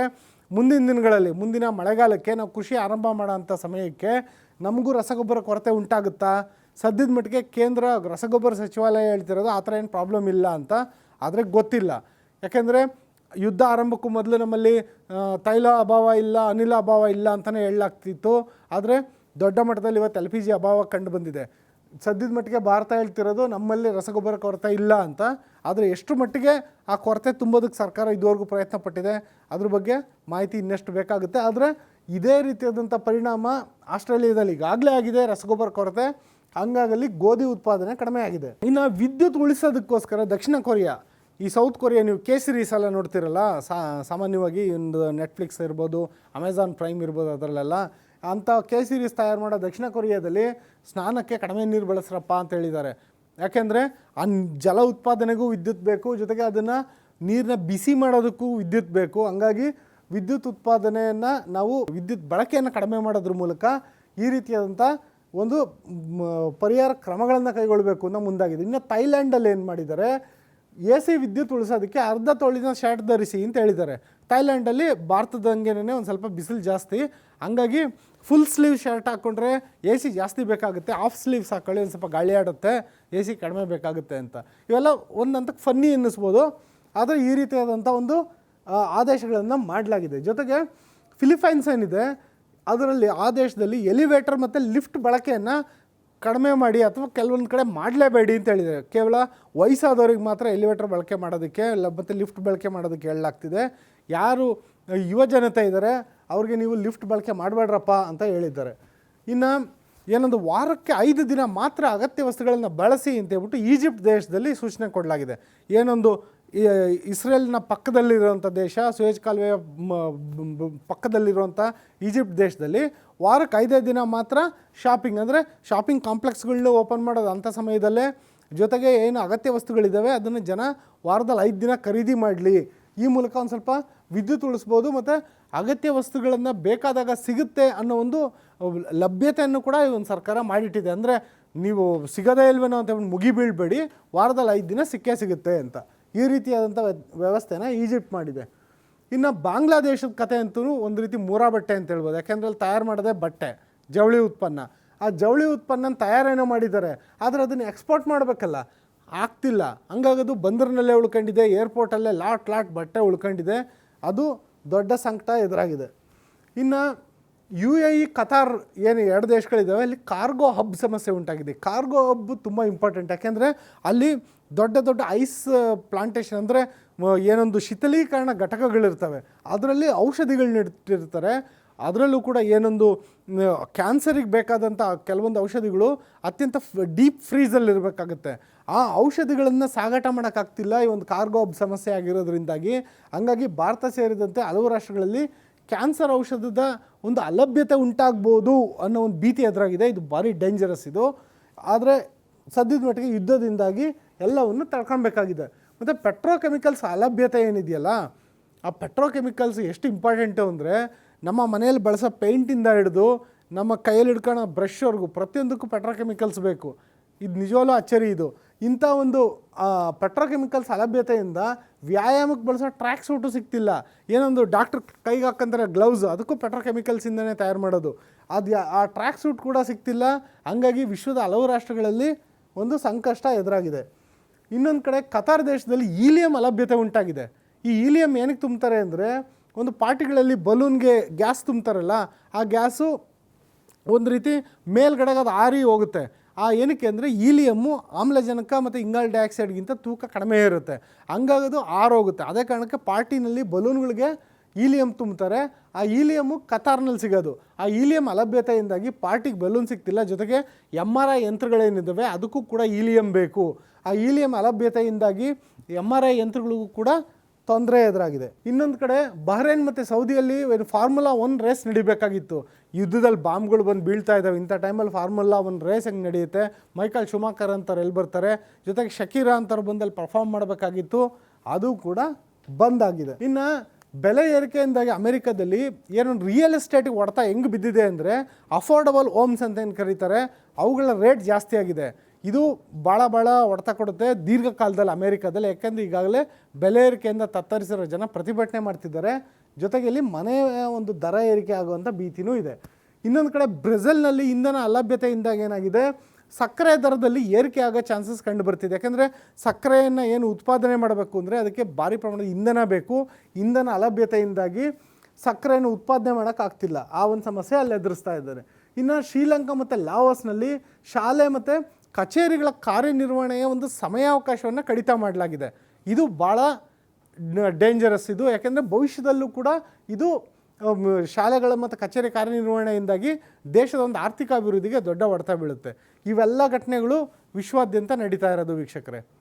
ಮುಂದಿನ ದಿನಗಳಲ್ಲಿ, ಮುಂದಿನ ಮಳೆಗಾಲಕ್ಕೆ ನಾವು ಕೃಷಿ ಆರಂಭ ಮಾಡೋಂಥ ಸಮಯಕ್ಕೆ ನಮಗೂ ರಸಗೊಬ್ಬರ ಕೊರತೆ ಉಂಟಾಗುತ್ತಾ? ಸದ್ಯದ ಮಟ್ಟಿಗೆ ಕೇಂದ್ರ ರಸಗೊಬ್ಬರ ಸಚಿವಾಲಯ ಹೇಳ್ತಿರೋದು ಆ ಥರ ಏನು ಪ್ರಾಬ್ಲಮ್ ಇಲ್ಲ ಅಂತ. ಆದರೆ ಗೊತ್ತಿಲ್ಲ. ಯಾಕೆಂದರೆ ಯುದ್ಧ ಆರಂಭಕ್ಕೂ ಮೊದಲು ನಮ್ಮಲ್ಲಿ ತೈಲ ಅಭಾವ ಇಲ್ಲ, ಅನಿಲ ಅಭಾವ ಇಲ್ಲ ಅಂತಲೇ ಹೇಳಲಾಗ್ತಿತ್ತು. ಆದರೆ ದೊಡ್ಡ ಮಟ್ಟದಲ್ಲಿ ಇವತ್ತು LPG ಅಭಾವ ಕಂಡು ಬಂದಿದೆ. ಸದ್ಯದ ಮಟ್ಟಿಗೆ ಭಾರತ ಹೇಳ್ತಿರೋದು ನಮ್ಮಲ್ಲಿ ರಸಗೊಬ್ಬರ ಕೊರತೆ ಇಲ್ಲ ಅಂತ. ಆದರೆ ಎಷ್ಟು ಮಟ್ಟಿಗೆ ಆ ಕೊರತೆ ತುಂಬೋದಕ್ಕೆ ಸರ್ಕಾರ ಇದುವರೆಗೂ ಪ್ರಯತ್ನ ಪಟ್ಟಿದೆ ಅದ್ರ ಬಗ್ಗೆ ಮಾಹಿತಿ ಇನ್ನಷ್ಟು ಬೇಕಾಗುತ್ತೆ. ಆದರೆ ಇದೇ ರೀತಿಯಾದಂಥ ಪರಿಣಾಮ ಆಸ್ಟ್ರೇಲಿಯಾದಲ್ಲಿ ಈಗಾಗಲೇ ಆಗಿದೆ, ರಸಗೊಬ್ಬರ ಕೊರತೆ. ಹಂಗಾಗಲಿ ಗೋಧಿ ಉತ್ಪಾದನೆ ಕಡಿಮೆ ಆಗಿದೆ. ಇನ್ನು ವಿದ್ಯುತ್ ಉಳಿಸೋದಕ್ಕೋಸ್ಕರ ದಕ್ಷಿಣ ಕೊರಿಯಾ, ಈ ಸೌತ್ ಕೊರಿಯಾ, ನೀವು ಕೆ ಸೀರೀಸ್ ಎಲ್ಲ ನೋಡ್ತಿರಲ್ಲ ಸಾಮಾನ್ಯವಾಗಿ, ಒಂದು ನೆಟ್ಫ್ಲಿಕ್ಸ್ ಇರ್ಬೋದು, ಅಮೆಝಾನ್ ಪ್ರೈಮ್ ಇರ್ಬೋದು, ಅದರಲ್ಲೆಲ್ಲ ಅಂಥ ಕೆ ಸೀರೀಸ್ ತಯಾರು ಮಾಡೋ ದಕ್ಷಿಣ ಕೊರಿಯಾದಲ್ಲಿ ಸ್ನಾನಕ್ಕೆ ಕಡಿಮೆ ನೀರು ಬಳಸ್ರಪ್ಪ ಅಂತ ಹೇಳಿದ್ದಾರೆ. ಯಾಕೆಂದರೆ ಆ ಜಲ ಉತ್ಪಾದನೆಗೂ ವಿದ್ಯುತ್ ಬೇಕು, ಜೊತೆಗೆ ಅದನ್ನು ನೀರನ್ನ ಬಿಸಿ ಮಾಡೋದಕ್ಕೂ ವಿದ್ಯುತ್ ಬೇಕು. ಹಂಗಾಗಿ ವಿದ್ಯುತ್ ಉತ್ಪಾದನೆಯನ್ನು ನಾವು ವಿದ್ಯುತ್ ಬಳಕೆಯನ್ನು ಕಡಿಮೆ ಮಾಡೋದ್ರ ಮೂಲಕ ಈ ರೀತಿಯಾದಂಥ ಒಂದು ಪರಿಹಾರ ಕ್ರಮಗಳನ್ನು ಕೈಗೊಳ್ಳಬೇಕು ಅನ್ನೋ ಮುಂದಾಗಿದೆ. ಇನ್ನು ಥೈಲ್ಯಾಂಡಲ್ಲಿ ಏನು ಮಾಡಿದ್ದಾರೆ, AC ವಿದ್ಯುತ್ ಉಳಿಸೋದಕ್ಕೆ ಅರ್ಧ ತೋಳಿನ ಶರ್ಟ್ ಧರಿಸಿ ಅಂತ ಹೇಳಿದ್ದಾರೆ. ಥೈಲ್ಯಾಂಡಲ್ಲಿ ಭಾರತದಂಗೆನೇ ಒಂದು ಸ್ವಲ್ಪ ಬಿಸಿಲು ಜಾಸ್ತಿ, ಹಂಗಾಗಿ ಫುಲ್ ಸ್ಲೀವ್ ಶರ್ಟ್ ಹಾಕ್ಕೊಂಡ್ರೆ AC ಜಾಸ್ತಿ ಬೇಕಾಗುತ್ತೆ, ಆಫ್ ಸ್ಲೀವ್ಸ್ ಹಾಕ್ಕೊಳ್ಳಿ, ಒಂದು ಸ್ವಲ್ಪ ಗಾಳಿ ಆಡುತ್ತೆ, AC ಕಡಿಮೆ ಬೇಕಾಗುತ್ತೆ ಅಂತ. ಇವೆಲ್ಲ ಒಂದಂತಕ್ಕೆ ಫನ್ನಿ ಅನ್ನಿಸ್ಬೋದು, ಆದರೆ ಈ ರೀತಿಯಾದಂಥ ಒಂದು ಆದೇಶಗಳನ್ನು ಮಾಡಲಾಗಿದೆ. ಜೊತೆಗೆ ಫಿಲಿಪೈನ್ಸ್ ಏನಿದೆ ಅದರಲ್ಲಿ ಆ ದೇಶದಲ್ಲಿ ಎಲಿವೇಟರ್ ಮತ್ತು ಲಿಫ್ಟ್ ಬಳಕೆಯನ್ನು ಕಡಿಮೆ ಮಾಡಿ ಅಥವಾ ಕೆಲವೊಂದು ಕಡೆ ಮಾಡಲೇಬೇಡಿ ಅಂತ ಹೇಳಿದ್ದಾರೆ. ಕೇವಲ ವಯಸ್ಸಾದವ್ರಿಗೆ ಮಾತ್ರ ಎಲಿವೇಟರ್ ಬಳಕೆ ಮಾಡೋದಕ್ಕೆ ಮತ್ತು ಲಿಫ್ಟ್ ಬಳಕೆ ಮಾಡೋದಕ್ಕೆ ಹೇಳಲಾಗ್ತಿದೆ. ಯಾರು ಯುವ ಜನತೆ ಇದ್ದಾರೆ ಅವ್ರಿಗೆ ನೀವು ಲಿಫ್ಟ್ ಬಳಕೆ ಮಾಡಬೇಡ್ರಪ್ಪ ಅಂತ ಹೇಳಿದ್ದಾರೆ. ಇನ್ನು ಏನೊಂದು ವಾರಕ್ಕೆ 5 ದಿನ ಮಾತ್ರ ಅಗತ್ಯ ವಸ್ತುಗಳನ್ನು ಬಳಸಿ ಅಂತ ಹೇಳ್ಬಿಟ್ಟು ಈಜಿಪ್ಟ್ ದೇಶದಲ್ಲಿ ಸೂಚನೆ ಕೊಡಲಾಗಿದೆ. ಏನೊಂದು ಇಸ್ರೇಲ್ನ ಪಕ್ಕದಲ್ಲಿರುವಂಥ ದೇಶ, ಸುಯೇಜ್ ಕಾಲುವೆಯ ಪಕ್ಕದಲ್ಲಿರುವಂಥ ಈಜಿಪ್ಟ್ ದೇಶದಲ್ಲಿ ವಾರಕ್ಕೆ 5 ದಿನ ಮಾತ್ರ ಶಾಪಿಂಗ್, ಅಂದರೆ ಶಾಪಿಂಗ್ ಕಾಂಪ್ಲೆಕ್ಸ್ಗಳನ್ನ ಓಪನ್ ಮಾಡೋದು ಅಂಥ ಸಮಯದಲ್ಲೇ. ಜೊತೆಗೆ ಏನು ಅಗತ್ಯ ವಸ್ತುಗಳಿದ್ದಾವೆ ಅದನ್ನು ಜನ ವಾರದಲ್ಲಿ 5 ದಿನ ಖರೀದಿ ಮಾಡಲಿ. ಈ ಮೂಲಕ ಒಂದು ಸ್ವಲ್ಪ ವಿದ್ಯುತ್ ಉಳಿಸ್ಬೋದು ಮತ್ತು ಅಗತ್ಯ ವಸ್ತುಗಳನ್ನು ಬೇಕಾದಾಗ ಸಿಗುತ್ತೆ ಅನ್ನೋ ಒಂದು ಲಭ್ಯತೆಯನ್ನು ಕೂಡ ಒಂದು ಸರ್ಕಾರ ಮಾಡಿಟ್ಟಿದೆ. ಅಂದರೆ ನೀವು ಸಿಗೋದೇ ಇಲ್ವೇನೋ ಅಂತ ಮುಗಿಬೀಳ್ಬೇಡಿ, ವಾರದಲ್ಲಿ 5 ದಿನ ಸಿಕ್ಕೇ ಸಿಗುತ್ತೆ ಅಂತ. ಈ ರೀತಿಯಾದಂಥ ವ್ಯವಸ್ಥೆನ ಈಜಿಪ್ಟ್ ಮಾಡಿದೆ. ಇನ್ನು ಬಾಂಗ್ಲಾದೇಶದ ಕತೆ ಅಂತೂ ಒಂದು ರೀತಿ ಮೂರಾ ಬಟ್ಟೆ ಅಂತ ಹೇಳ್ಬೋದು. ಯಾಕೆಂದರೆ ಅಲ್ಲಿ ತಯಾರು ಮಾಡೋದೇ ಬಟ್ಟೆ, ಜವಳಿ ಉತ್ಪನ್ನ. ಆ ಜವಳಿ ಉತ್ಪನ್ನ ತಯಾರೇನೋ ಮಾಡಿದ್ದಾರೆ, ಆದರೆ ಅದನ್ನು ಎಕ್ಸ್ಪೋರ್ಟ್ ಮಾಡಬೇಕಲ್ಲ, ಆಗ್ತಿಲ್ಲ. ಹಂಗಾಗೋದು ಬಂದರಿನಲ್ಲೇ ಉಳ್ಕೊಂಡಿದೆ, ಏರ್ಪೋರ್ಟಲ್ಲೇ ಲಾಟ್ ಬಟ್ಟೆ ಉಳ್ಕೊಂಡಿದೆ. ಅದು ದೊಡ್ಡ ಸಂಕಟ ಎದುರಾಗಿದೆ. ಇನ್ನು UAE, ಕತಾರ್ ಏನು 2 ದೇಶಗಳಿದ್ದಾವೆ, ಅಲ್ಲಿ ಕಾರ್ಗೋ ಹಬ್ ಸಮಸ್ಯೆ ಉಂಟಾಗಿದೆ. ಕಾರ್ಗೋ ಹಬ್ ತುಂಬ ಇಂಪಾರ್ಟೆಂಟ್, ಯಾಕೆಂದರೆ ಅಲ್ಲಿ ದೊಡ್ಡ ಐಸ್ ಪ್ಲಾಂಟೇಶನ್, ಅಂದರೆ ಏನೊಂದು ಶೀತಲೀಕರಣ ಘಟಕಗಳಿರ್ತವೆ, ಅದರಲ್ಲಿ ಔಷಧಿಗಳನ್ನ ಇಟ್ಟಿರ್ತಾರೆ. ಅದರಲ್ಲೂ ಕೂಡ ಏನೊಂದು ಕ್ಯಾನ್ಸರಿಗೆ ಬೇಕಾದಂಥ ಕೆಲವೊಂದು ಔಷಧಿಗಳು ಅತ್ಯಂತ ಡೀಪ್ ಫ್ರೀಸಲ್ಲಿ ಇರಬೇಕಾಗುತ್ತೆ. ಆ ಔಷಧಿಗಳನ್ನು ಸಾಗಾಟ ಮಾಡೋಕ್ಕಾಗ್ತಿಲ್ಲ ಈ ಒಂದು ಕಾರ್ಗೋ ಹಬ್ ಸಮಸ್ಯೆ ಆಗಿರೋದ್ರಿಂದಾಗಿ. ಹಂಗಾಗಿ ಭಾರತ ಸೇರಿದಂತೆ ಹಲವು ರಾಷ್ಟ್ರಗಳಲ್ಲಿ ಕ್ಯಾನ್ಸರ್ ಔಷಧದ ಒಂದು ಅಲಭ್ಯತೆ ಉಂಟಾಗ್ಬೋದು ಅನ್ನೋ ಒಂದು ಭೀತಿ ಎದುರಾಗಿದೆ. ಇದು ಭಾರಿ ಡೇಂಜರಸ್ ಇದು. ಆದರೆ ಸದ್ಯದ ಮಟ್ಟಿಗೆ ಯುದ್ಧದಿಂದಾಗಿ ಎಲ್ಲವನ್ನು ತಡ್ಕೊಳ್ಬೇಕಾಗಿದೆ. ಮತ್ತು ಪೆಟ್ರೋಕೆಮಿಕಲ್ಸ್ ಅಲಭ್ಯತೆ ಏನಿದೆಯಲ್ಲ, ಆ ಪೆಟ್ರೋಕೆಮಿಕಲ್ಸ್ ಎಷ್ಟು ಇಂಪಾರ್ಟೆಂಟು ಅಂದರೆ ನಮ್ಮ ಮನೆಯಲ್ಲಿ ಬಳಸೋ ಪೇಂಟಿಂದ ಹಿಡಿದು ನಮ್ಮ ಕೈಯಲ್ಲಿ ಹಿಡ್ಕೊಳ್ಳೋ ಬ್ರಷ್ವರೆಗೂ ಪ್ರತಿಯೊಂದಕ್ಕೂ ಪೆಟ್ರೋಕೆಮಿಕಲ್ಸ್ ಬೇಕು. ಇದು ನಿಜವಾಗ್ಲೂ ಅಚ್ಚರಿ. ಇದು ಇಂಥ ಒಂದು ಪೆಟ್ರೋಕೆಮಿಕಲ್ಸ್ ಅಲಭ್ಯತೆಯಿಂದ ವ್ಯಾಯಾಮಕ್ಕೆ ಬಳಸೋ ಟ್ರ್ಯಾಕ್ ಸೂಟು ಸಿಗ್ತಿಲ್ಲ. ಏನೊಂದು ಡಾಕ್ಟ್ರ್ ಕೈಗೆ ಹಾಕಂತಾರೆ ಗ್ಲೌಸ್, ಅದಕ್ಕೂ ಪೆಟ್ರೋಕೆಮಿಕಲ್ಸಿಂದನೇ ತಯಾರು ಮಾಡೋದು. ಆ ಟ್ರ್ಯಾಕ್ ಸೂಟ್ ಕೂಡ ಸಿಗ್ತಿಲ್ಲ. ಹಂಗಾಗಿ ವಿಶ್ವದ ಹಲವು ರಾಷ್ಟ್ರಗಳಲ್ಲಿ ಒಂದು ಸಂಕಷ್ಟ ಎದುರಾಗಿದೆ. ಇನ್ನೊಂದು ಕಡೆ ಕತಾರ್ ದೇಶದಲ್ಲಿ ಈಲಿಯಂ ಅಲಭ್ಯತೆ ಉಂಟಾಗಿದೆ. ಈ ಈಲಿಯಂ ಏನಕ್ಕೆ ತುಂಬ್ತಾರೆ ಅಂದರೆ, ಒಂದು ಪಾರ್ಟಿಗಳಲ್ಲಿ ಬಲೂನ್ಗೆ ಗ್ಯಾಸ್ ತುಂಬ್ತಾರಲ್ಲ, ಆ ಗ್ಯಾಸು ಒಂದು ರೀತಿ ಮೇಲ್ಗಡೆಗೆ ಅದು ಆರಿ ಹೋಗುತ್ತೆ. ಏನಕ್ಕೆ ಅಂದರೆ ಈಲಿಯಮ್ಮು ಆಮ್ಲಜನಕ ಮತ್ತು ಇಂಗಾಲ ಡೈಆಕ್ಸೈಡ್ಗಿಂತ ತೂಕ ಕಡಿಮೆ ಇರುತ್ತೆ, ಹಂಗಾಗೋದು ಆರೋಗುತ್ತೆ. ಅದೇ ಕಾರಣಕ್ಕೆ ಪಾರ್ಟಿನಲ್ಲಿ ಬಲೂನ್ಗಳಿಗೆ ಈಲಿಯಂ ತುಂಬ್ತಾರೆ. ಆ ಈಲಿಯಮ್ಮು ಕತಾರ್ನಲ್ಲಿ ಸಿಗೋದು. ಆ ಈಲಿಯಂ ಅಲಭ್ಯತೆಯಿಂದಾಗಿ ಪಾರ್ಟಿಗೆ ಬಲೂನ್ ಸಿಗ್ತಿಲ್ಲ. ಜೊತೆಗೆ MRI ಯಂತ್ರಗಳೇನಿದ್ದಾವೆ ಅದಕ್ಕೂ ಕೂಡ ಈಲಿಯಂ ಬೇಕು. ಆ ಈಲಿಯಂ ಅಲಭ್ಯತೆಯಿಂದಾಗಿ MRI ಯಂತ್ರಗಳಿಗೂ ಕೂಡ ತೊಂದರೆ ಎದುರಾಗಿದೆ. ಇನ್ನೊಂದು ಕಡೆ ಬಹ್ರೇನ್ ಮತ್ತು ಸೌದಿಯಲ್ಲಿ ಫಾರ್ಮುಲಾ 1 ರೇಸ್ ನಡಿಬೇಕಾಗಿತ್ತು. ಯುದ್ಧದಲ್ಲಿ ಬಾಂಬ್ಗಳು ಬಂದು ಬೀಳ್ತಾ ಇದ್ದಾವೆ. ಇಂಥ ಟೈಮಲ್ಲಿ ಫಾರ್ಮುಲಾ 1 ರೇಸ್ ಹೆಂಗೆ ನಡೆಯುತ್ತೆ? ಮೈಕಲ್ ಶುಮಾಕರ್ ಅಂತಾರೆ ಎಲ್ಲಿ ಬರ್ತಾರೆ, ಜೊತೆಗೆ ಶಕೀರಾ ಅಂತಾರೆ ಬಂದಲ್ಲಿ ಪರ್ಫಾರ್ಮ್ ಮಾಡಬೇಕಾಗಿತ್ತು, ಅದು ಕೂಡ ಬಂದಾಗಿದೆ. ಇನ್ನು ಬೆಲೆ ಏರಿಕೆಯಿಂದಾಗಿ ಅಮೆರಿಕದಲ್ಲಿ ಏನೊಂದು ರಿಯಲ್ ಎಸ್ಟೇಟಿಗೆ ಹೊಡೆತ ಹೆಂಗೆ ಬಿದ್ದಿದೆ ಅಂದರೆ, ಅಫೋರ್ಡಬಲ್ ಹೋಮ್ಸ್ ಅಂತ ಏನು ಕರೀತಾರೆ, ಅವುಗಳ ರೇಟ್ ಜಾಸ್ತಿ ಆಗಿದೆ. ಇದು ಭಾಳ ಹೊಡೆತ ಕೊಡುತ್ತೆ ದೀರ್ಘಕಾಲದಲ್ಲಿ ಅಮೇರಿಕಾದಲ್ಲಿ. ಯಾಕೆಂದರೆ ಈಗಾಗಲೇ ಬೆಲೆ ಏರಿಕೆಯಿಂದ ತತ್ತರಿಸಿರೋ ಜನ ಪ್ರತಿಭಟನೆ ಮಾಡ್ತಿದ್ದಾರೆ. ಜೊತೆಗೆ ಇಲ್ಲಿ ಮನೆಯ ಒಂದು ದರ ಏರಿಕೆ ಆಗುವಂಥ ಭೀತಿನೂ ಇದೆ. ಇನ್ನೊಂದು ಕಡೆ ಬ್ರೆಜಿಲ್ನಲ್ಲಿ ಇಂಧನ ಅಲಭ್ಯತೆಯಿಂದಾಗಿ ಏನಾಗಿದೆ, ಸಕ್ಕರೆ ದರದಲ್ಲಿ ಏರಿಕೆ ಆಗೋ ಚಾನ್ಸಸ್ ಕಂಡು ಬರ್ತಿದೆ. ಯಾಕೆಂದರೆ ಸಕ್ಕರೆಯನ್ನು ಏನು ಉತ್ಪಾದನೆ ಮಾಡಬೇಕು ಅಂದರೆ ಅದಕ್ಕೆ ಭಾರಿ ಪ್ರಮಾಣದ ಇಂಧನ ಬೇಕು. ಇಂಧನ ಅಲಭ್ಯತೆಯಿಂದಾಗಿ ಸಕ್ಕರೆಯನ್ನು ಉತ್ಪಾದನೆ ಮಾಡೋಕ್ಕಾಗ್ತಿಲ್ಲ. ಆ ಒಂದು ಸಮಸ್ಯೆ ಅಲ್ಲಿ ಎದುರಿಸ್ತಾ ಇದ್ದಾರೆ. ಇನ್ನು ಶ್ರೀಲಂಕಾ ಮತ್ತು ಲಾವೋಸ್ನಲ್ಲಿ ಶಾಲೆ ಮತ್ತು ಕಚೇರಿಗಳ ಕಾರ್ಯನಿರ್ವಹಣೆಯ ಒಂದು ಸಮಯಾವಕಾಶವನ್ನು ಕಡಿತ ಮಾಡಲಾಗಿದೆ. ಇದು ಭಾಳ ಡೇಂಜರಸ್ ಇದು. ಯಾಕೆಂದರೆ ಭವಿಷ್ಯದಲ್ಲೂ ಕೂಡ ಇದು ಶಾಲೆಗಳ ಮತ್ತು ಕಚೇರಿ ಕಾರ್ಯನಿರ್ವಹಣೆಯಿಂದಾಗಿ ದೇಶದ ಒಂದು ಆರ್ಥಿಕ ಅಭಿವೃದ್ಧಿಗೆ ದೊಡ್ಡ ಹೊಡೆತ ಬೀಳುತ್ತೆ. ಇವೆಲ್ಲ ಘಟನೆಗಳು ವಿಶ್ವಾದ್ಯಂತ ನಡೀತಾ ಇರೋದು ವೀಕ್ಷಕರೇ.